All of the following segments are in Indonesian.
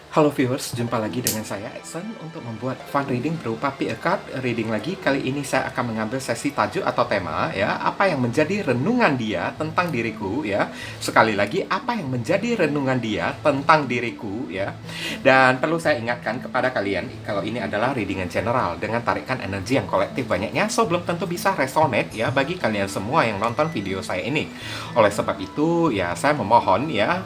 Halo viewers, jumpa lagi dengan saya Edson untuk membuat fun reading berupa PA card reading lagi. Kali ini saya akan mengambil sesi tajuk atau tema ya, apa yang menjadi renungan dia tentang diriku ya. Sekali lagi, apa yang menjadi renungan dia tentang diriku ya. Dan perlu saya ingatkan kepada kalian kalau ini adalah readingan general dengan tarikan energi yang kolektif banyaknya, so belum tentu bisa resonate ya bagi kalian semua yang nonton video saya ini. Oleh sebab itu ya saya memohon ya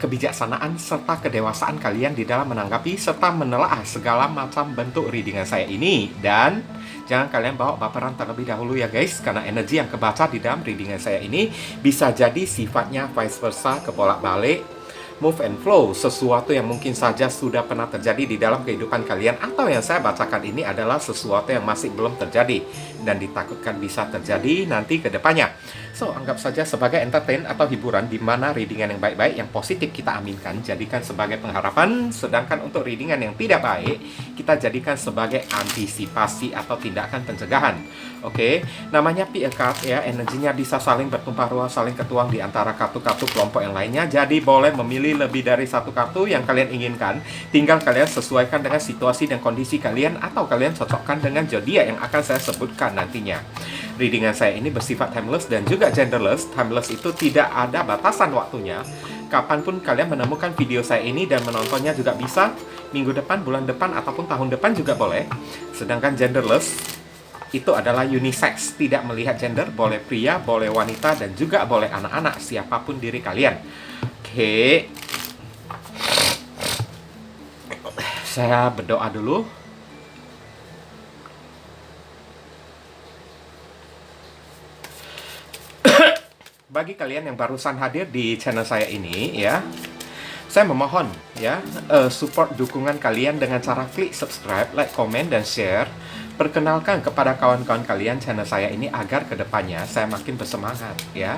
kebijaksanaan serta kedewasaan kalian di dalam menanggapi serta menelaah segala macam bentuk readingan saya ini. Dan jangan kalian bawa baperan terlebih dahulu ya guys, karena energi yang kebaca di dalam readingan saya ini bisa jadi sifatnya vice versa, kebolak-balik, move and flow, sesuatu yang mungkin saja sudah pernah terjadi di dalam kehidupan kalian, atau yang saya bacakan ini adalah sesuatu yang masih belum terjadi dan ditakutkan bisa terjadi nanti ke depannya. So, anggap saja sebagai entertain atau hiburan, di mana readingan yang baik-baik, yang positif kita aminkan, jadikan sebagai pengharapan, sedangkan untuk readingan yang tidak baik, kita jadikan sebagai antisipasi atau tindakan pencegahan. Oke, namanya PA card ya, energinya bisa saling bertumpah ruah, saling ketuang di antara kartu-kartu kelompok yang lainnya, jadi boleh memilih lebih dari satu kartu yang kalian inginkan. Tinggal kalian sesuaikan dengan situasi dan kondisi kalian, atau kalian cocokkan dengan zodiak yang akan saya sebutkan nantinya. Readingan saya ini bersifat timeless dan juga genderless. Timeless itu tidak ada batasan waktunya. Kapanpun kalian menemukan video saya ini dan menontonnya juga bisa. Minggu depan, bulan depan, ataupun tahun depan juga boleh. Sedangkan genderless itu adalah unisex, tidak melihat gender, boleh pria, boleh wanita, dan juga boleh anak-anak, siapapun diri kalian. Oke, saya berdoa dulu. Bagi kalian yang barusan hadir di channel saya ini ya, saya memohon ya, support dukungan kalian dengan cara klik subscribe, like, komen, dan share. Perkenalkan kepada kawan-kawan kalian channel saya ini agar kedepannya saya makin bersemangat ya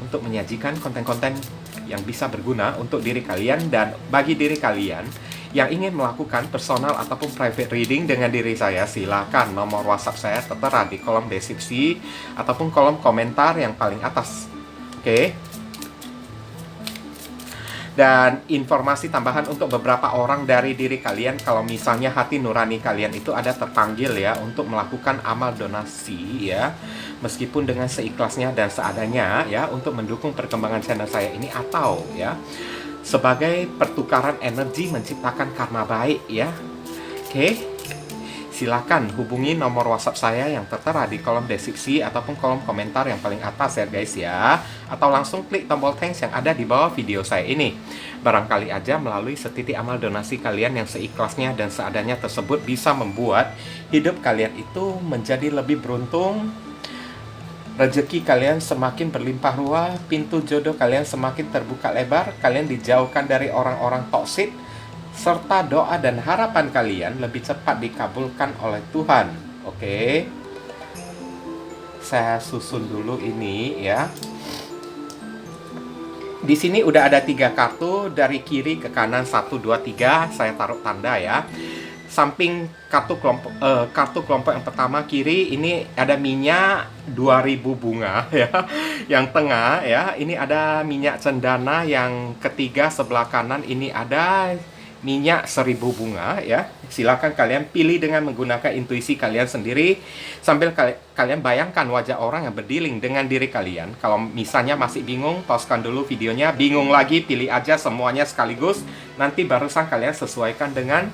untuk menyajikan konten-konten yang bisa berguna untuk diri kalian. Dan bagi diri kalian yang ingin melakukan personal ataupun private reading dengan diri saya, silakan nomor WhatsApp saya tertera di kolom deskripsi ataupun kolom komentar yang paling atas. Oke. Dan informasi tambahan untuk beberapa orang dari diri kalian, kalau misalnya hati nurani kalian itu ada terpanggil ya untuk melakukan amal donasi ya, meskipun dengan seikhlasnya dan seadanya ya, untuk mendukung perkembangan channel saya ini, atau ya sebagai pertukaran energi menciptakan karma baik ya. Oke. Silakan hubungi nomor WhatsApp saya yang tertera di kolom deskripsi ataupun kolom komentar yang paling atas ya guys ya. Atau langsung klik tombol thanks yang ada di bawah video saya ini. Barangkali aja melalui setitik amal donasi kalian yang seikhlasnya dan seadanya tersebut bisa membuat hidup kalian itu menjadi lebih beruntung, rezeki kalian semakin berlimpah ruah, pintu jodoh kalian semakin terbuka lebar, kalian dijauhkan dari orang-orang toksik, serta doa dan harapan kalian lebih cepat dikabulkan oleh Tuhan. Oke. Saya susun dulu ini ya. Di sini udah ada 3 kartu, dari kiri ke kanan 1 2 3, saya taruh tanda ya. Samping kartu kelompok yang pertama kiri ini ada minyak 2000 bunga ya. Yang tengah ya, ini ada minyak cendana, yang ketiga sebelah kanan ini ada minyak 1000 bunga ya. Silakan kalian pilih dengan menggunakan intuisi kalian sendiri, sambil kalian bayangkan wajah orang yang berdealing dengan diri kalian. Kalau misalnya masih bingung, pauskan dulu videonya, bingung lagi, pilih aja semuanya sekaligus. Nanti barusan kalian sesuaikan dengan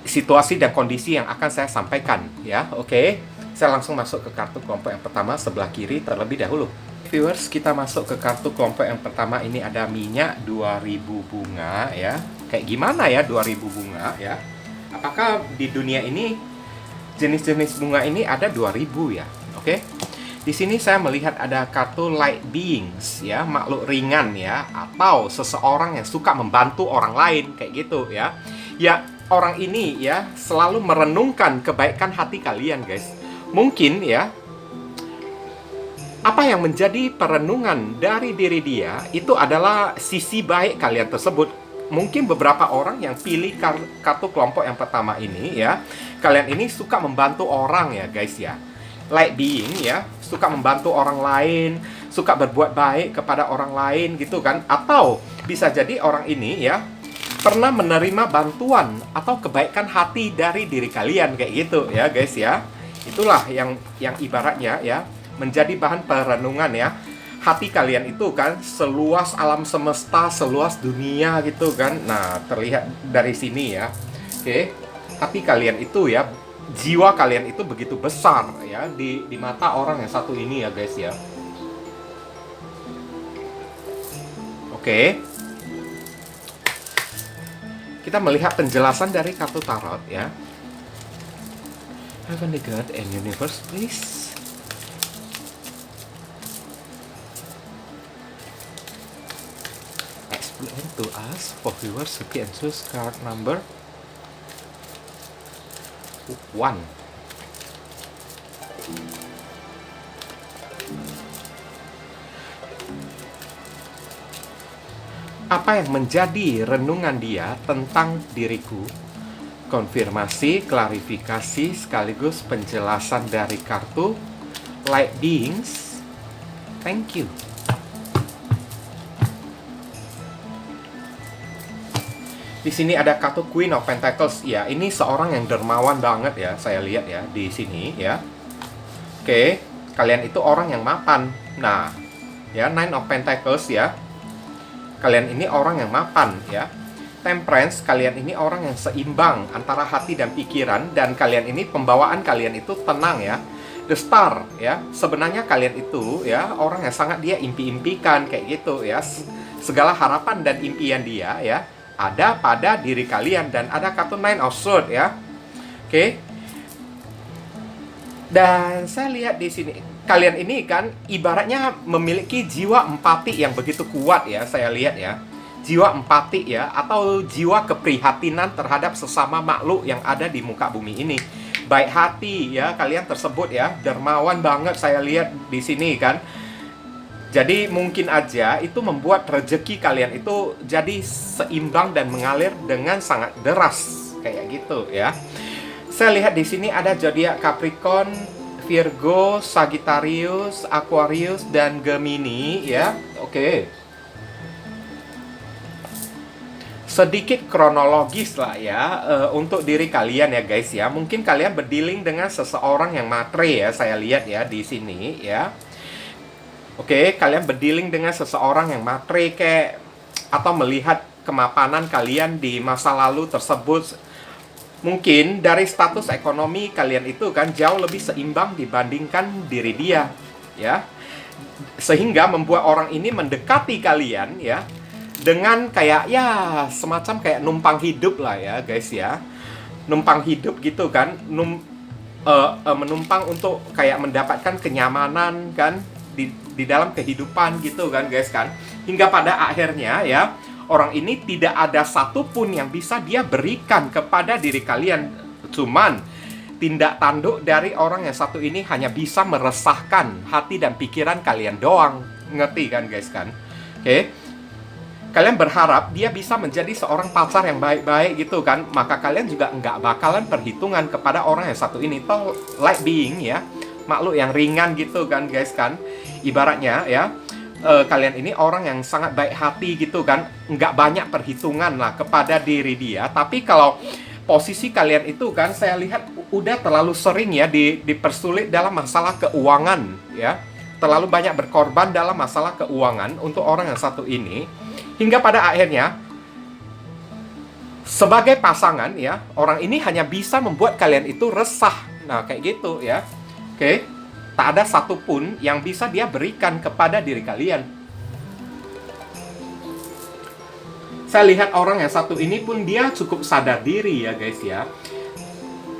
situasi dan kondisi yang akan saya sampaikan ya. Oke. Saya langsung masuk ke kartu kelompok yang pertama sebelah kiri terlebih dahulu. Viewers, kita masuk ke kartu kelompok yang pertama. Ini ada minyak 2000 bunga ya. Kayak gimana ya 2000 bunga ya? Apakah di dunia ini jenis-jenis bunga ini ada 2000 ya? Oke. Di sini saya melihat ada kartu light beings ya, makhluk ringan ya, atau seseorang yang suka membantu orang lain kayak gitu ya. Ya, orang ini ya selalu merenungkan kebaikan hati kalian, guys. Mungkin ya, apa yang menjadi perenungan dari diri dia itu adalah sisi baik kalian tersebut. Mungkin beberapa orang yang pilih kartu kelompok yang pertama ini ya, kalian ini suka membantu orang ya guys ya. light being ya, suka membantu orang lain, suka berbuat baik kepada orang lain gitu kan. Atau bisa jadi orang ini ya pernah menerima bantuan atau kebaikan hati dari diri kalian kayak gitu ya guys ya. Itulah yang ibaratnya ya menjadi bahan perenungan ya. Hati kalian itu kan seluas alam semesta, seluas dunia gitu kan. Nah, terlihat dari sini ya. Oke. Hati kalian itu ya, jiwa kalian itu begitu besar ya di mata orang yang satu ini ya guys ya. Oke. Kita melihat penjelasan dari kartu tarot ya. Heavenly God and Universe, please. Explain to us for viewers who can choose card number 1. Apa yang menjadi renungan dia tentang diriku? Konfirmasi, klarifikasi, sekaligus penjelasan dari kartu Light Beings. Thank you. Di sini ada kartu Queen of Pentacles. Ya, ini seorang yang dermawan banget ya, saya lihat ya di sini ya. Oke, kalian itu orang yang mapan. Nah, ya Nine of Pentacles ya. Kalian ini orang yang mapan ya. Temperance, kalian ini orang yang seimbang antara hati dan pikiran, dan kalian ini pembawaan kalian itu tenang ya. The Star ya. Sebenarnya kalian itu ya orang yang sangat dia impi-impikan kayak gitu ya. Segala harapan dan impian dia ya ada pada diri kalian, dan ada kartu Nine of Swords ya. Oke. Dan saya lihat di sini kalian ini kan ibaratnya memiliki jiwa empati yang begitu kuat ya, saya lihat ya. Jiwa empati ya, atau jiwa keprihatinan terhadap sesama makhluk yang ada di muka bumi ini. Baik hati ya kalian tersebut ya, dermawan banget saya lihat di sini kan. Jadi mungkin aja itu membuat rezeki kalian itu jadi seimbang dan mengalir dengan sangat deras kayak gitu ya. Saya lihat di sini ada zodiak Capricorn, Virgo, Sagittarius, Aquarius, dan Gemini ya. Oke. Sedikit kronologis lah ya untuk diri kalian ya guys ya. Mungkin kalian berdealing dengan seseorang yang matre ya, saya lihat ya di sini ya. Oke, kalian berdealing dengan seseorang yang matre kayak, atau melihat kemapanan kalian di masa lalu tersebut. Mungkin dari status ekonomi kalian itu kan jauh lebih seimbang dibandingkan diri dia ya. Sehingga membuat orang ini mendekati kalian ya dengan kayak ya semacam kayak numpang hidup lah ya guys ya. Numpang hidup gitu kan, menumpang untuk kayak mendapatkan kenyamanan kan di dalam kehidupan gitu kan guys kan. Hingga pada akhirnya ya orang ini tidak ada satupun yang bisa dia berikan kepada diri kalian. Cuman tindak tanduk dari orang yang satu ini hanya bisa meresahkan hati dan pikiran kalian doang. Ngerti kan guys kan? Oke. Kalian berharap dia bisa menjadi seorang pacar yang baik-baik gitu kan. Maka kalian juga nggak bakalan perhitungan kepada orang yang satu ini. Toh light being ya, makhluk yang ringan gitu kan guys kan. Ibaratnya ya kalian ini orang yang sangat baik hati gitu kan, nggak banyak perhitungan lah kepada diri dia. Tapi kalau posisi kalian itu kan saya lihat udah terlalu sering ya dipersulit dalam masalah keuangan ya, terlalu banyak berkorban dalam masalah keuangan untuk orang yang satu ini, hingga pada akhirnya sebagai pasangan ya orang ini hanya bisa membuat kalian itu resah. Nah kayak gitu ya. Oke. Tak ada satupun yang bisa dia berikan kepada diri kalian. Saya lihat orang yang satu ini pun dia cukup sadar diri ya guys ya.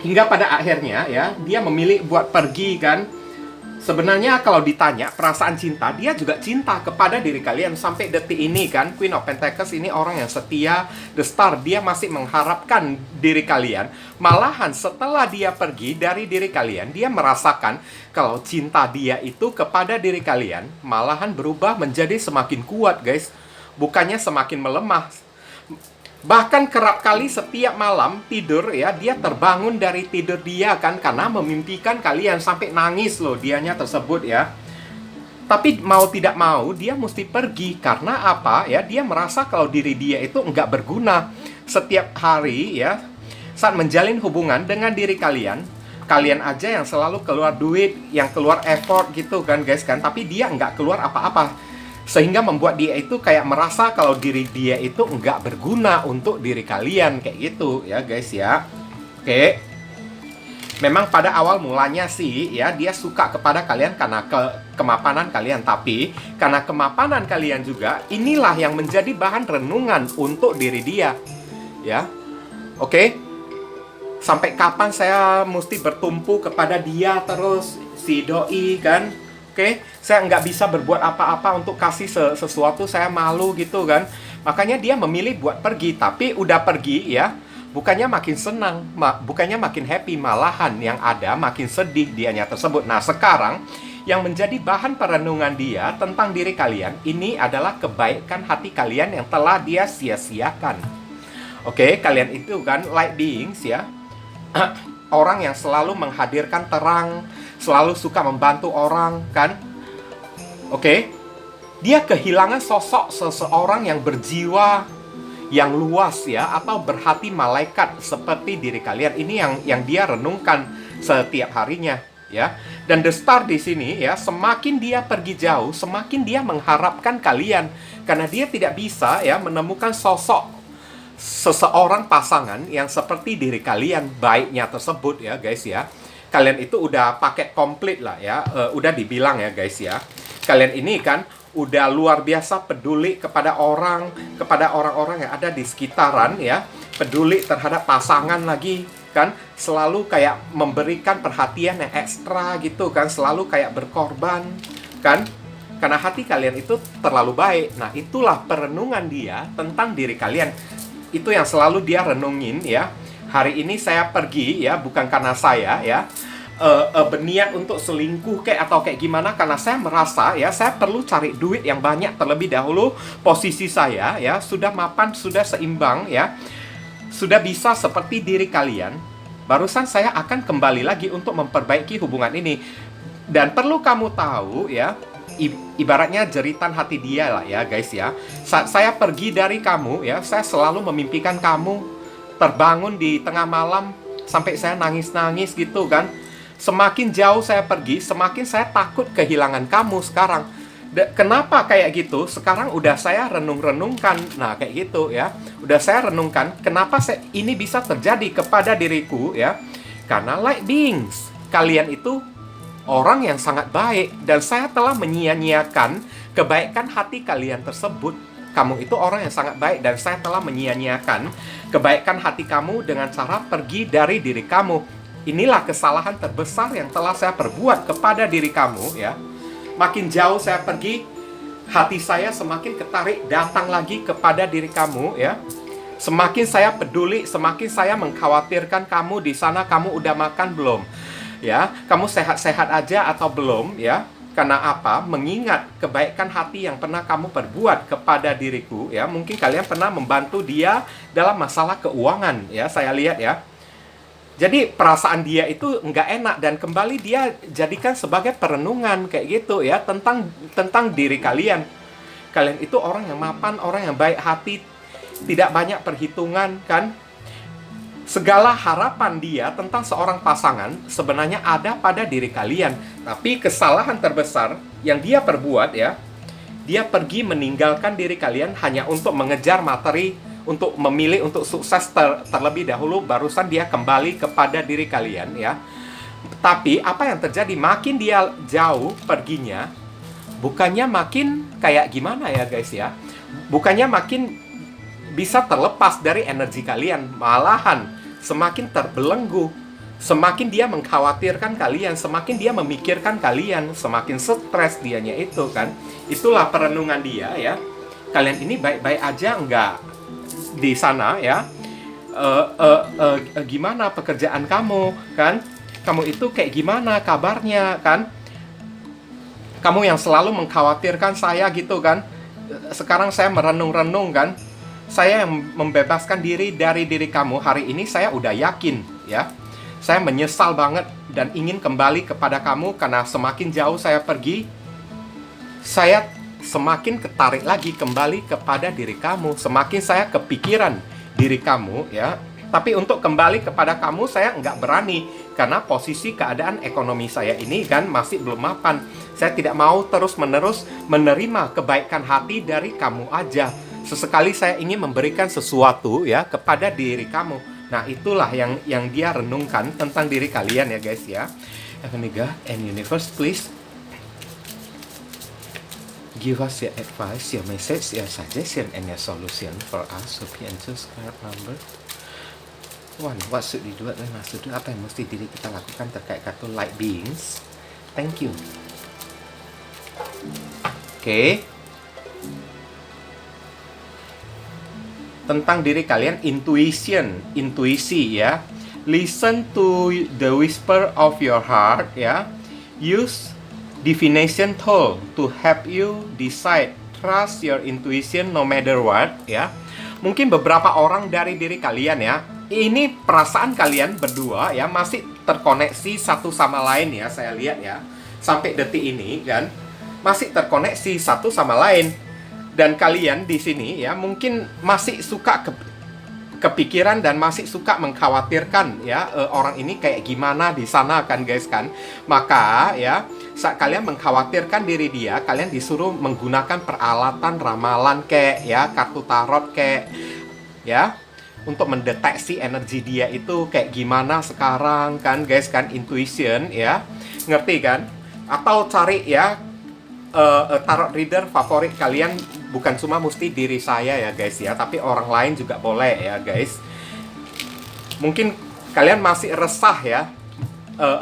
Hingga pada akhirnya ya dia memilih buat pergi kan. Sebenarnya kalau ditanya perasaan cinta, dia juga cinta kepada diri kalian sampai detik ini kan. Queen of Pentacles ini orang yang setia. The Star, dia masih mengharapkan diri kalian. Malahan setelah dia pergi dari diri kalian, dia merasakan kalau cinta dia itu kepada diri kalian malahan berubah menjadi semakin kuat guys. Bukannya semakin melemah. Bahkan kerap kali setiap malam tidur ya, dia terbangun dari tidur dia kan, karena memimpikan kalian sampai nangis loh dianya tersebut ya. Tapi mau tidak mau dia mesti pergi, karena apa ya, dia merasa kalau diri dia itu enggak berguna. Setiap hari ya, saat menjalin hubungan dengan diri kalian, kalian aja yang selalu keluar duit, yang keluar effort gitu kan guys kan, tapi dia enggak keluar apa-apa. Sehingga membuat dia itu kayak merasa kalau diri dia itu enggak berguna untuk diri kalian, kayak gitu ya guys ya. Oke. Memang pada awal mulanya sih ya, dia suka kepada kalian karena kemapanan kalian, tapi karena kemapanan kalian juga, inilah yang menjadi bahan renungan untuk diri dia ya. Oke. Sampai kapan saya mesti bertumpu kepada dia terus, si doi kan? Oke, saya nggak bisa berbuat apa-apa untuk kasih sesuatu, saya malu gitu kan. Makanya dia memilih buat pergi, tapi udah pergi ya, bukannya makin senang, bukannya makin happy, malahan yang ada makin sedih dianya tersebut. Nah sekarang, yang menjadi bahan perenungan dia tentang diri kalian, ini adalah kebaikan hati kalian yang telah dia sia-siakan. Oke, kalian itu kan light beings ya, orang yang selalu menghadirkan terang, selalu suka membantu orang kan. Oke. Dia kehilangan sosok seseorang yang berjiwa yang luas ya, atau berhati malaikat seperti diri kalian. Ini yang dia renungkan setiap harinya ya. Dan the star di sini ya, semakin dia pergi jauh, semakin dia mengharapkan kalian, karena dia tidak bisa ya menemukan sosok seseorang pasangan yang seperti diri kalian baiknya tersebut ya guys ya. Kalian itu udah paket komplit lah ya, udah dibilang ya guys ya. Kalian ini kan udah luar biasa peduli kepada orang-orang yang ada di sekitaran ya. Peduli terhadap pasangan lagi kan, selalu kayak memberikan perhatian yang ekstra gitu kan, selalu kayak berkorban kan. Karena hati kalian itu terlalu baik. Nah, itulah perenungan dia tentang diri kalian. Itu yang selalu dia renungin ya. Hari ini saya pergi ya, bukan karena saya ya berniat untuk selingkuh kayak atau kayak gimana, karena saya merasa ya, saya perlu cari duit yang banyak terlebih dahulu. Posisi saya ya sudah mapan, sudah seimbang ya, sudah bisa seperti diri kalian. Barusan saya akan kembali lagi untuk memperbaiki hubungan ini. Dan perlu kamu tahu ya, ibaratnya jeritan hati dia lah ya guys ya. Saat saya pergi dari kamu ya, saya selalu memimpikan kamu terbangun di tengah malam sampai saya nangis-nangis gitu kan. Semakin jauh saya pergi, semakin saya takut kehilangan kamu sekarang. Kenapa kayak gitu? Sekarang udah saya renung-renungkan. Nah kayak gitu ya, udah saya renungkan kenapa ini bisa terjadi kepada diriku ya. Karena light beings, kalian itu orang yang sangat baik, dan saya telah menyia-nyiakan kebaikan hati kalian tersebut. Kamu itu orang yang sangat baik, dan saya telah menyia-nyiakan kebaikan hati kamu dengan cara pergi dari diri kamu. Inilah kesalahan terbesar yang telah saya perbuat kepada diri kamu ya. Makin jauh saya pergi, hati saya semakin ketarik datang lagi kepada diri kamu ya. Semakin saya peduli, semakin saya mengkhawatirkan kamu di sana, kamu udah makan belum? Ya, kamu sehat-sehat aja atau belum ya? Karena apa? Mengingat kebaikan hati yang pernah kamu perbuat kepada diriku ya. Mungkin kalian pernah membantu dia dalam masalah keuangan ya, saya lihat ya. Jadi perasaan dia itu nggak enak, dan kembali dia jadikan sebagai perenungan kayak gitu ya, tentang diri kalian. Kalian itu orang yang mapan, orang yang baik hati, tidak banyak perhitungan kan. Segala harapan dia tentang seorang pasangan sebenarnya ada pada diri kalian. Tapi kesalahan terbesar yang dia perbuat ya, dia pergi meninggalkan diri kalian hanya untuk mengejar materi, untuk memilih untuk sukses terlebih dahulu, barusan dia kembali kepada diri kalian ya. Tapi apa yang terjadi, makin dia jauh perginya, bukannya makin kayak gimana ya guys ya, bukannya makin bisa terlepas dari energi kalian, malahan semakin terbelenggu. Semakin dia mengkhawatirkan kalian, semakin dia memikirkan kalian, semakin stres dianya itu kan. Itulah perenungan dia ya. Kalian ini baik-baik aja enggak di sana ya? Gimana pekerjaan kamu kan? Kamu itu kayak gimana kabarnya kan? Kamu yang selalu mengkhawatirkan saya gitu kan. Sekarang saya merenung-renung kan. saya yang membebaskan diri dari diri kamu hari ini, saya udah yakin ya. Saya menyesal banget dan ingin kembali kepada kamu karena semakin jauh saya pergi, saya semakin ketarik lagi kembali kepada diri kamu. Semakin saya kepikiran diri kamu ya. Tapi untuk kembali kepada kamu saya nggak berani karena posisi keadaan ekonomi saya ini kan masih belum mapan. Saya tidak mau terus-menerus menerima kebaikan hati dari kamu aja. Sesekali saya ingin memberikan sesuatu ya kepada diri kamu. Nah, itulah yang dia renungkan tentang diri kalian ya guys ya. Heavenly God and Universe, please give us your advice, your message, your suggestion, and your solution for us. Copy and subscribe number one. What should we do? Maksudnya apa yang mesti diri kita lakukan terkait kartu light beings? Thank you. Oke. Tentang diri kalian, intuisi ya. Listen to the whisper of your heart ya. Use divination tool to help you decide. Trust your intuition no matter what ya. Mungkin beberapa orang dari diri kalian ya, ini perasaan kalian berdua ya masih terkoneksi satu sama lain ya, saya lihat ya. Sampai detik ini kan masih terkoneksi satu sama lain. Dan kalian di sini ya mungkin masih suka kepikiran dan masih suka mengkhawatirkan ya orang ini kayak gimana di sana kan guys kan. Maka ya saat kalian mengkhawatirkan diri dia, kalian disuruh menggunakan peralatan ramalan kayak ya kartu tarot kayak ya untuk mendeteksi energi dia itu kayak gimana sekarang kan guys kan, intuition ya, ngerti kan? Atau cari ya tarot reader favorit kalian, bukan cuma mesti diri saya ya guys ya, tapi orang lain juga boleh ya guys. Mungkin kalian masih resah ya,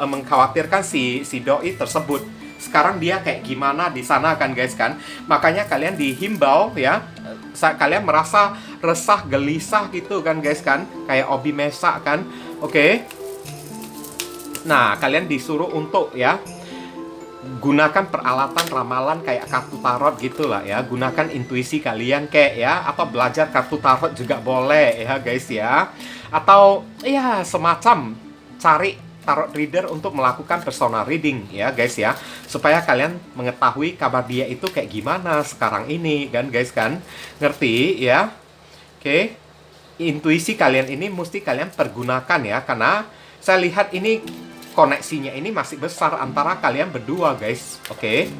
mengkhawatirkan si doi tersebut. Sekarang dia kayak gimana di sana kan guys kan. Makanya kalian dihimbau ya, saat kalian merasa resah, gelisah gitu kan guys kan, kayak Obi Mesa kan. Oke. Nah, kalian disuruh untuk ya gunakan peralatan ramalan kayak kartu tarot gitulah ya. Gunakan intuisi kalian kayak ya, apa belajar kartu tarot juga boleh ya guys ya. Atau ya semacam cari tarot reader untuk melakukan personal reading ya guys ya. Supaya kalian mengetahui kabar dia itu kayak gimana sekarang ini kan guys kan. Ngerti ya? Oke. Intuisi kalian ini mesti kalian pergunakan ya, karena saya lihat ini koneksinya ini masih besar antara kalian berdua guys. Oke.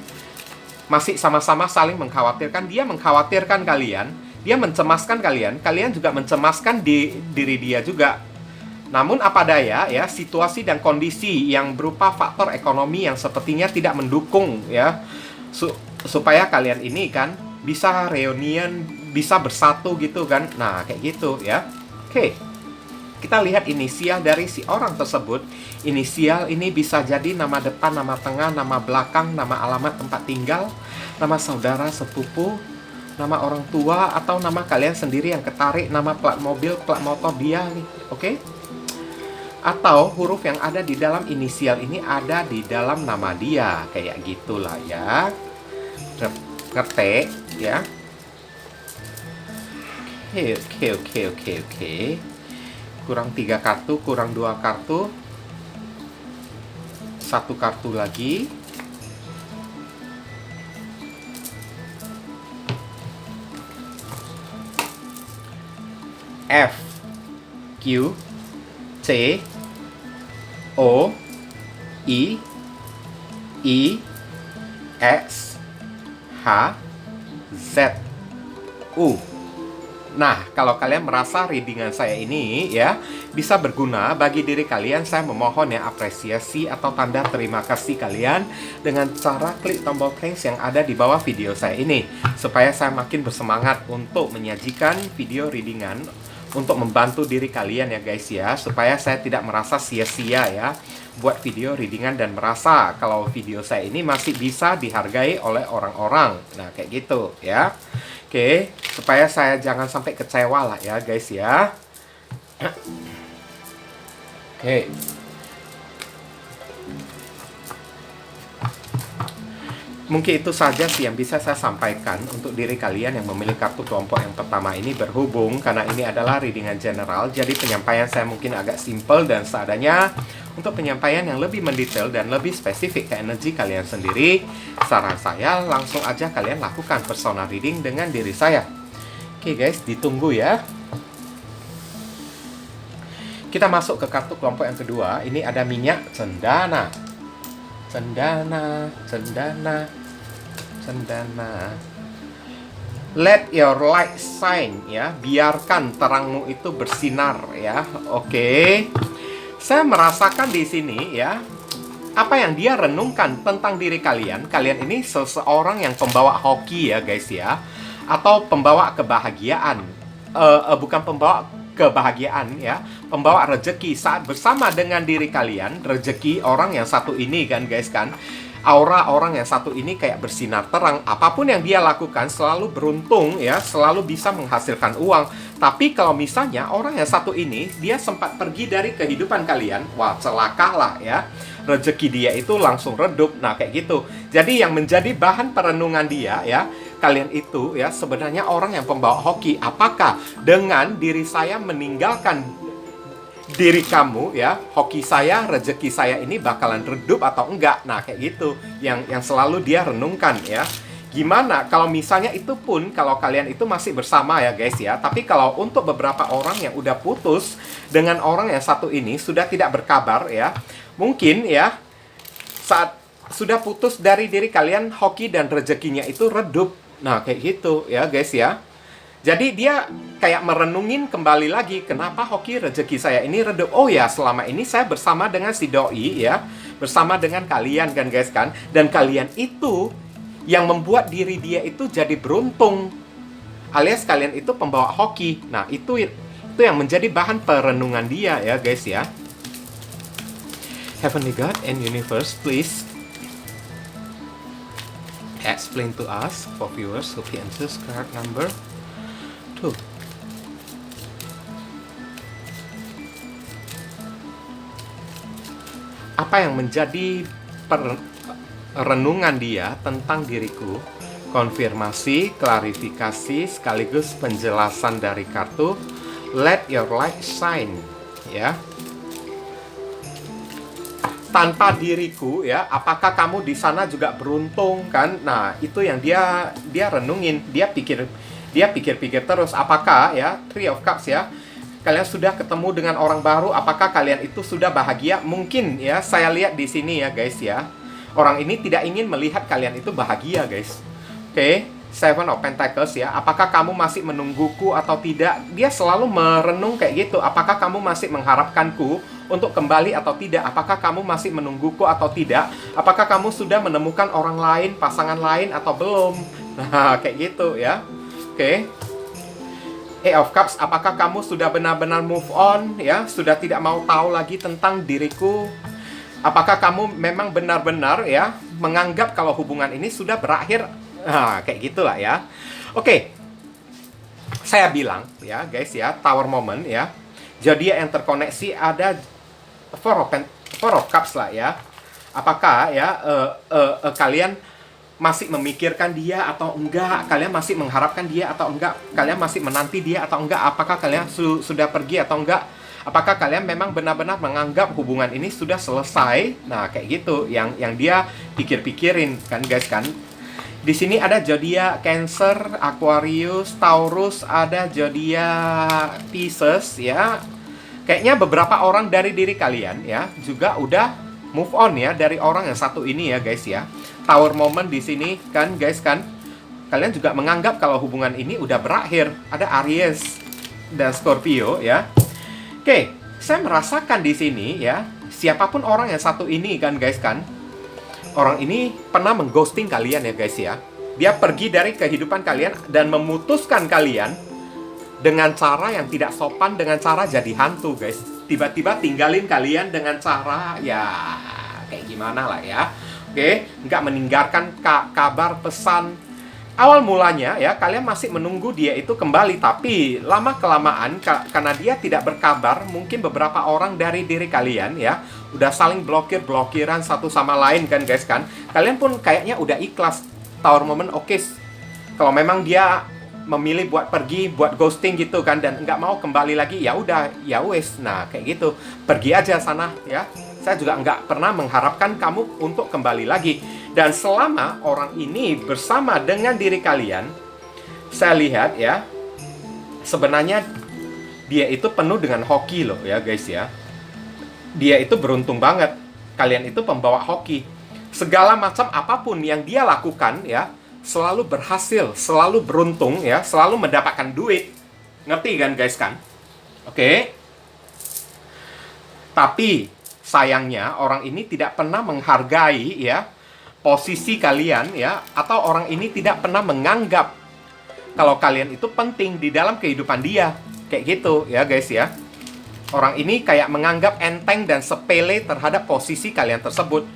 Masih sama-sama saling mengkhawatirkan. Dia mengkhawatirkan kalian, dia mencemaskan kalian, kalian juga mencemaskan diri dia juga. Namun apa daya ya, situasi dan kondisi yang berupa faktor ekonomi yang sepertinya tidak mendukung ya, supaya kalian ini kan bisa reunian, bisa bersatu gitu kan. Nah kayak gitu ya. Oke. Kita lihat inisial dari si orang tersebut. Inisial ini bisa jadi nama depan, nama tengah, nama belakang, nama alamat tempat tinggal, nama saudara, sepupu, nama orang tua, atau nama kalian sendiri yang ketarik, nama plat mobil, plat motor dia nih. Oke? Atau huruf yang ada di dalam inisial ini ada di dalam nama dia. Kayak gitulah ya. Ngerti ya? Oke. Kurang 3 kartu, kurang 2 kartu, 1 kartu lagi. F, Q, C, O, I, X, H, Z, U. Nah, kalau kalian merasa readingan saya ini ya bisa berguna bagi diri kalian, saya memohon ya apresiasi atau tanda terima kasih kalian dengan cara klik tombol thanks yang ada di bawah video saya ini, supaya saya makin bersemangat untuk menyajikan video readingan untuk membantu diri kalian ya guys ya, supaya saya tidak merasa sia-sia ya buat video readingan dan merasa kalau video saya ini masih bisa dihargai oleh orang-orang. Nah, kayak gitu ya. Oke, supaya saya jangan sampai kecewa lah ya guys ya. Oke. Mungkin itu saja sih yang bisa saya sampaikan untuk diri kalian yang memilih kartu kelompok yang pertama ini, berhubung karena ini adalah readingan general, jadi penyampaian saya mungkin agak simple dan seadanya. Untuk penyampaian yang lebih mendetail dan lebih spesifik ke energi kalian sendiri, saran saya langsung aja kalian lakukan personal reading dengan diri saya. Oke guys, ditunggu ya. Kita masuk ke kartu kelompok yang kedua. Ini ada minyak cendana. Cendana. Let your light shine, ya. Biarkan terangmu itu bersinar, ya. Oke. Saya merasakan di sini, ya, apa yang dia renungkan tentang diri kalian. Kalian ini seseorang yang pembawa hoki, ya guys, ya, atau pembawa kebahagiaan. Bukan pembawa kebahagiaan, ya, pembawa rezeki. Saat bersama dengan diri kalian, rezeki orang yang satu ini kan guys kan, aura orang yang satu ini kayak bersinar terang. Apapun yang dia lakukan selalu beruntung, ya, selalu bisa menghasilkan uang. Tapi kalau misalnya orang yang satu ini dia sempat pergi dari kehidupan kalian, wah celakalah, ya, rezeki dia itu langsung redup. Nah kayak gitu. Jadi yang menjadi bahan perenungan dia, ya, kalian itu, ya, sebenarnya orang yang pembawa hoki. Apakah dengan diri saya meninggalkan diri kamu, ya, hoki saya, rezeki saya ini bakalan redup atau enggak? Nah kayak gitu yang selalu dia renungkan, ya. Gimana kalau misalnya itu pun kalau kalian itu masih bersama, ya guys, ya, tapi kalau untuk beberapa orang yang udah putus dengan orang yang satu ini, sudah tidak berkabar, ya, mungkin, ya, saat sudah putus dari diri kalian, hoki dan rezekinya itu redup. Nah kayak gitu, ya guys, ya. Jadi dia kayak merenungin kembali lagi, kenapa hoki rezeki saya ini redup? Oh ya, selama ini saya bersama dengan si doi, ya, bersama dengan kalian kan guys kan, dan kalian itu yang membuat diri dia itu jadi beruntung, alias kalian itu pembawa hoki. Nah itu yang menjadi bahan perenungan dia, ya guys, ya. Heavenly God and Universe, please explain to us for viewers who answers card number 2. Apa yang menjadi renungan dia tentang diriku? Konfirmasi, klarifikasi, sekaligus penjelasan dari kartu Let your light shine, ya. Tanpa diriku, ya, apakah kamu di sana juga beruntung kan? Nah, itu yang dia renungin, dia pikir-pikir terus, apakah, ya, Three of Cups, ya, kalian sudah ketemu dengan orang baru, apakah kalian itu sudah bahagia? Mungkin, ya, saya lihat di sini, ya guys, ya, orang ini tidak ingin melihat kalian itu bahagia, guys. Oke, Seven of Pentacles, ya, apakah kamu masih menungguku atau tidak? Dia selalu merenung kayak gitu, apakah kamu masih mengharapkanku untuk kembali atau tidak? Apakah kamu masih menungguku atau tidak? Apakah kamu sudah menemukan orang lain, pasangan lain atau belum? Nah, kayak gitu, ya. Oke. Eight of Cups, apakah kamu sudah benar-benar move on, ya? Sudah tidak mau tahu lagi tentang diriku? Apakah kamu memang benar-benar, ya, menganggap kalau hubungan ini sudah berakhir? Nah, kayak gitulah, ya. Oke. Saya bilang, ya, guys, ya, Tower Moment, ya. Jadi yang terkoneksi ada Four of Cups lah, ya. Apakah, ya, kalian masih memikirkan dia atau enggak? Kalian masih mengharapkan dia atau enggak? Kalian masih menanti dia atau enggak? Apakah kalian sudah pergi atau enggak? Apakah kalian memang benar-benar menganggap hubungan ini sudah selesai? Nah, kayak gitu yang dia pikir-pikirin kan guys kan. Di sini ada zodiak Cancer, Aquarius, Taurus, ada zodiak Pisces, ya. Kayaknya beberapa orang dari diri kalian, ya, juga udah move on, ya, dari orang yang satu ini, ya guys, ya. Tower Moment di sini kan guys kan. Kalian juga menganggap kalau hubungan ini udah berakhir. Ada Aries dan Scorpio, ya. Oke, saya merasakan di sini, ya, siapapun orang yang satu ini kan guys kan, orang ini pernah mengghosting kalian, ya guys, ya. Dia pergi dari kehidupan kalian dan memutuskan kalian dengan cara yang tidak sopan, dengan cara jadi hantu, guys. Tiba-tiba tinggalin kalian dengan cara, ya, kayak gimana lah, ya. Oke, nggak meninggalkan kabar, pesan, Awal mulanya ya kalian masih menunggu dia itu kembali, tapi lama-kelamaan karena dia tidak berkabar, mungkin beberapa orang dari diri kalian ya udah saling blokiran satu sama lain kan guys kan. Kalian pun kayaknya udah ikhlas. Tower moment oke, kalau memang dia memilih buat pergi, buat ghosting gitu kan, dan nggak mau kembali lagi, ya udah, ya wes. Nah kayak gitu, pergi aja sana ya. Saya juga nggak pernah mengharapkan kamu untuk kembali lagi. Dan selama orang ini bersama dengan diri kalian, saya lihat ya, sebenarnya dia itu penuh dengan hoki loh ya guys ya. Dia itu beruntung banget. Kalian itu pembawa hoki. Segala macam apapun yang dia lakukan ya, selalu berhasil, selalu beruntung ya, selalu mendapatkan duit. Ngerti kan guys kan? Oke. Tapi sayangnya orang ini tidak pernah menghargai ya posisi kalian ya, atau orang ini tidak pernah menganggap kalau kalian itu penting di dalam kehidupan dia. Kayak gitu ya guys ya. Orang ini kayak menganggap enteng dan sepele terhadap posisi kalian tersebut.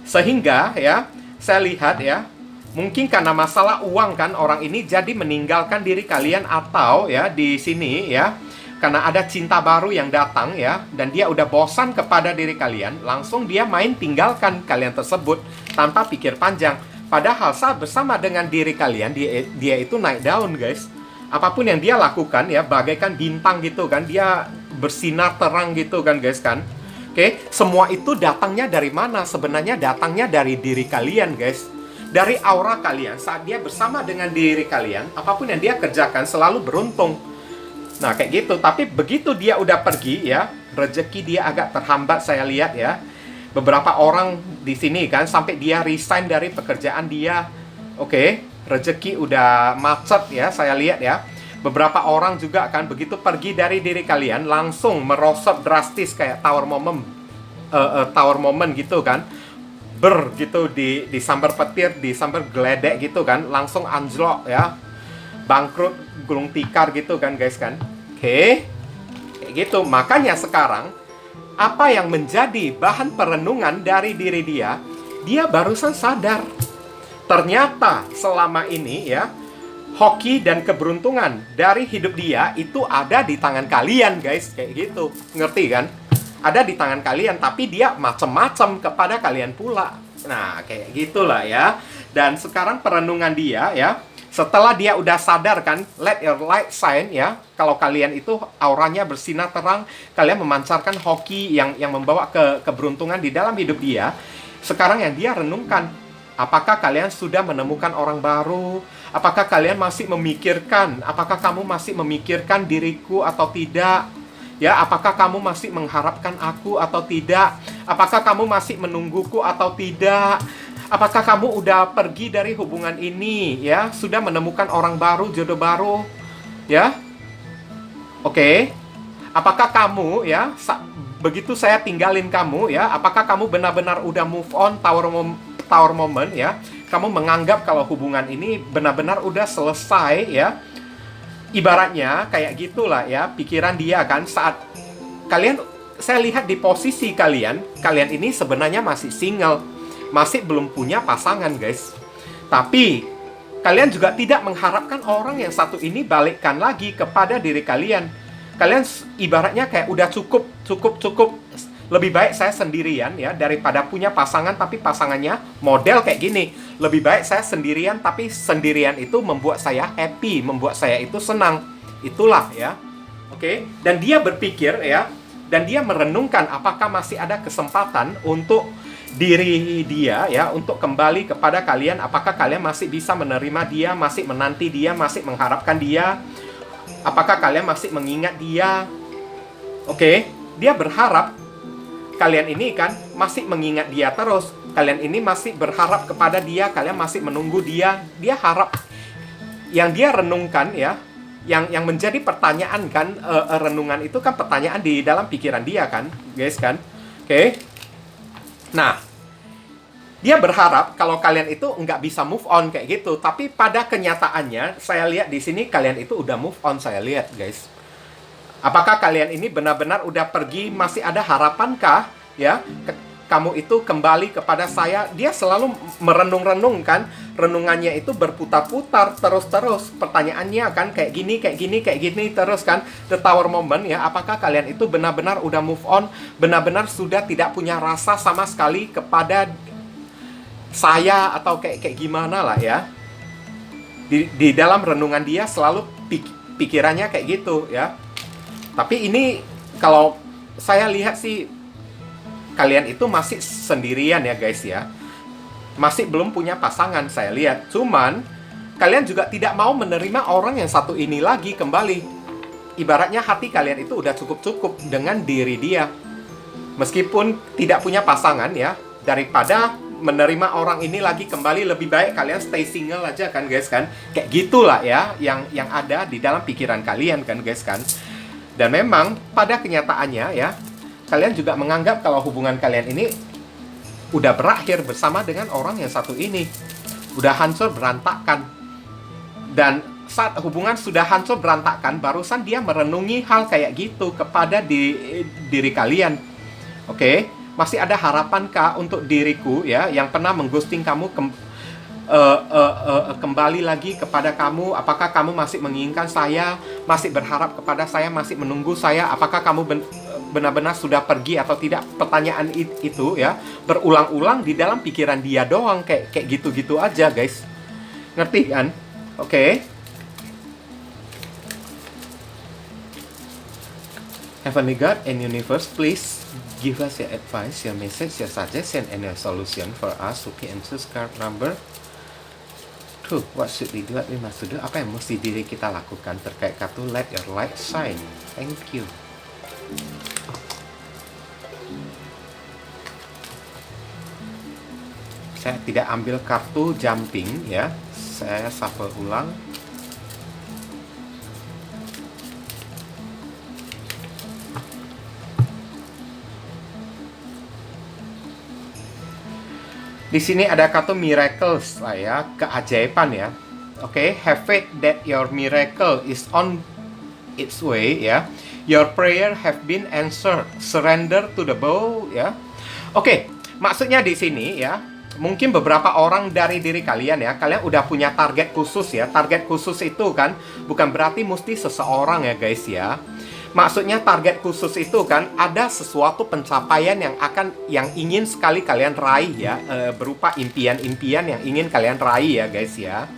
Sehingga ya, saya lihat ya, mungkin karena masalah uang kan orang ini jadi meninggalkan diri kalian, atau ya di sini ya, karena ada cinta baru yang datang ya, dan dia udah bosan kepada diri kalian, langsung dia main tinggalkan kalian tersebut tanpa pikir panjang. Padahal saat bersama dengan diri kalian, dia itu naik daun guys. Apapun yang dia lakukan ya, bagaikan bintang gitu kan, dia bersinar terang gitu kan guys kan. Oke, semua itu datangnya dari mana? Sebenarnya datangnya dari diri kalian guys. Dari aura kalian, saat dia bersama dengan diri kalian, apapun yang dia kerjakan selalu beruntung. Nah kayak gitu. Tapi begitu dia udah pergi ya, rezeki dia agak terhambat saya lihat ya. Beberapa orang di sini kan sampai dia resign dari pekerjaan dia. Oke, rezeki udah macet ya, saya lihat ya. Beberapa orang juga kan begitu pergi dari diri kalian langsung merosot drastis kayak tower moment gitu kan. Gitu disambar petir, disambar geledek gitu kan, langsung anjlok ya. Bangkrut, gulung tikar gitu kan guys kan. Oke, kayak gitu. Makanya sekarang apa yang menjadi bahan perenungan dari diri dia, dia barusan sadar ternyata selama ini ya, hoki dan keberuntungan dari hidup dia itu ada di tangan kalian guys. Kayak gitu, ngerti kan? Ada di tangan kalian, tapi dia macem-macem kepada kalian pula. Nah kayak gitulah ya. Dan sekarang perenungan dia ya, setelah dia udah sadar kan, let your light shine ya. Kalau kalian itu auranya bersinar terang, kalian memancarkan hoki yang membawa keberuntungan di dalam hidup dia. Sekarang yang dia renungkan, apakah kalian sudah menemukan orang baru? Apakah kalian masih memikirkan? Apakah kamu masih memikirkan diriku atau tidak? Ya, apakah kamu masih mengharapkan aku atau tidak? Apakah kamu masih menungguku atau tidak? Apakah kamu udah pergi dari hubungan ini ya? Sudah menemukan orang baru, jodoh baru? Ya? Oke. Apakah kamu ya begitu saya tinggalin kamu ya? Apakah kamu benar-benar udah move on tower moment ya? Kamu menganggap kalau hubungan ini benar-benar udah selesai ya? Ibaratnya kayak gitulah ya pikiran dia kan saat kalian, saya lihat di posisi kalian ini sebenarnya masih single. Masih belum punya pasangan guys. Tapi kalian juga tidak mengharapkan orang yang satu ini balikkan lagi kepada diri kalian. Kalian ibaratnya kayak udah cukup. Lebih baik saya sendirian ya, daripada punya pasangan tapi pasangannya model kayak gini. Lebih baik saya sendirian, tapi sendirian itu membuat saya happy, membuat saya itu senang. Itulah ya. Oke. Dan dia berpikir ya, dan dia merenungkan apakah masih ada kesempatan untuk diri dia ya, untuk kembali kepada kalian. Apakah kalian masih bisa menerima dia, masih menanti dia, masih mengharapkan dia? Apakah kalian masih mengingat dia? Oke. Dia berharap kalian ini kan masih mengingat dia terus. Kalian ini masih berharap kepada dia, kalian masih menunggu dia. Dia harap yang dia renungkan ya, yang menjadi pertanyaan kan, renungan itu kan pertanyaan di dalam pikiran dia kan, guys kan. Oke. Nah, dia berharap kalau kalian itu nggak bisa move on kayak gitu. Tapi pada kenyataannya, saya lihat di sini kalian itu udah move on, saya lihat guys. Apakah kalian ini benar-benar udah pergi, masih ada harapankah ya kamu itu kembali kepada saya. Dia selalu merenung-renung kan. Renungannya itu berputar-putar terus-terus. Pertanyaannya kan kayak gini, kayak gini, kayak gini terus kan. The Tower Moment ya. Apakah kalian itu benar-benar udah move on? Benar-benar sudah tidak punya rasa sama sekali kepada saya atau kayak gimana lah ya. Di dalam renungan dia selalu pikirannya kayak gitu ya. Tapi ini kalau saya lihat sih kalian itu masih sendirian ya guys ya. Masih belum punya pasangan saya lihat. Cuman kalian juga tidak mau menerima orang yang satu ini lagi kembali. Ibaratnya hati kalian itu udah cukup-cukup dengan diri dia. Meskipun tidak punya pasangan ya, daripada menerima orang ini lagi kembali, lebih baik kalian stay single aja kan guys kan. Kayak gitulah ya yang ada di dalam pikiran kalian kan guys kan. Dan memang pada kenyataannya ya, kalian juga menganggap kalau hubungan kalian ini udah berakhir bersama dengan orang yang satu ini. Udah hancur berantakan. Dan saat hubungan sudah hancur berantakan, barusan dia merenungi hal kayak gitu kepada diri kalian. Oke? Masih ada harapan kah untuk diriku ya, yang pernah mengghosting kamu kembali lagi kepada kamu? Apakah kamu masih menginginkan saya? Masih berharap kepada saya? Masih menunggu saya? Apakah kamu benar-benar sudah pergi atau tidak? Pertanyaan itu ya berulang-ulang di dalam pikiran dia doang, kayak gitu-gitu aja guys. Ngerti kan? Oke. Heavenly God and Universe, please give us your advice, your message, your suggestion, and your solution for us to be answers card number 2. What should we do? What we must do? Apa yang mesti diri kita lakukan terkait kartu Let Your Light Shine? Thank you. Saya tidak ambil kartu jumping ya. Saya shuffle ulang. Di sini ada kartu miracles lah ya, keajaiban ya. Oke, have faith that your miracle is on its way ya. Your prayer have been answered. Surrender to the bow ya. Oke, maksudnya di sini ya, mungkin beberapa orang dari diri kalian ya, kalian udah punya target khusus ya. Target khusus itu kan bukan berarti mesti seseorang ya guys ya. Maksudnya target khusus itu kan ada sesuatu pencapaian yang ingin sekali kalian raih ya, berupa impian-impian yang ingin kalian raih ya guys ya.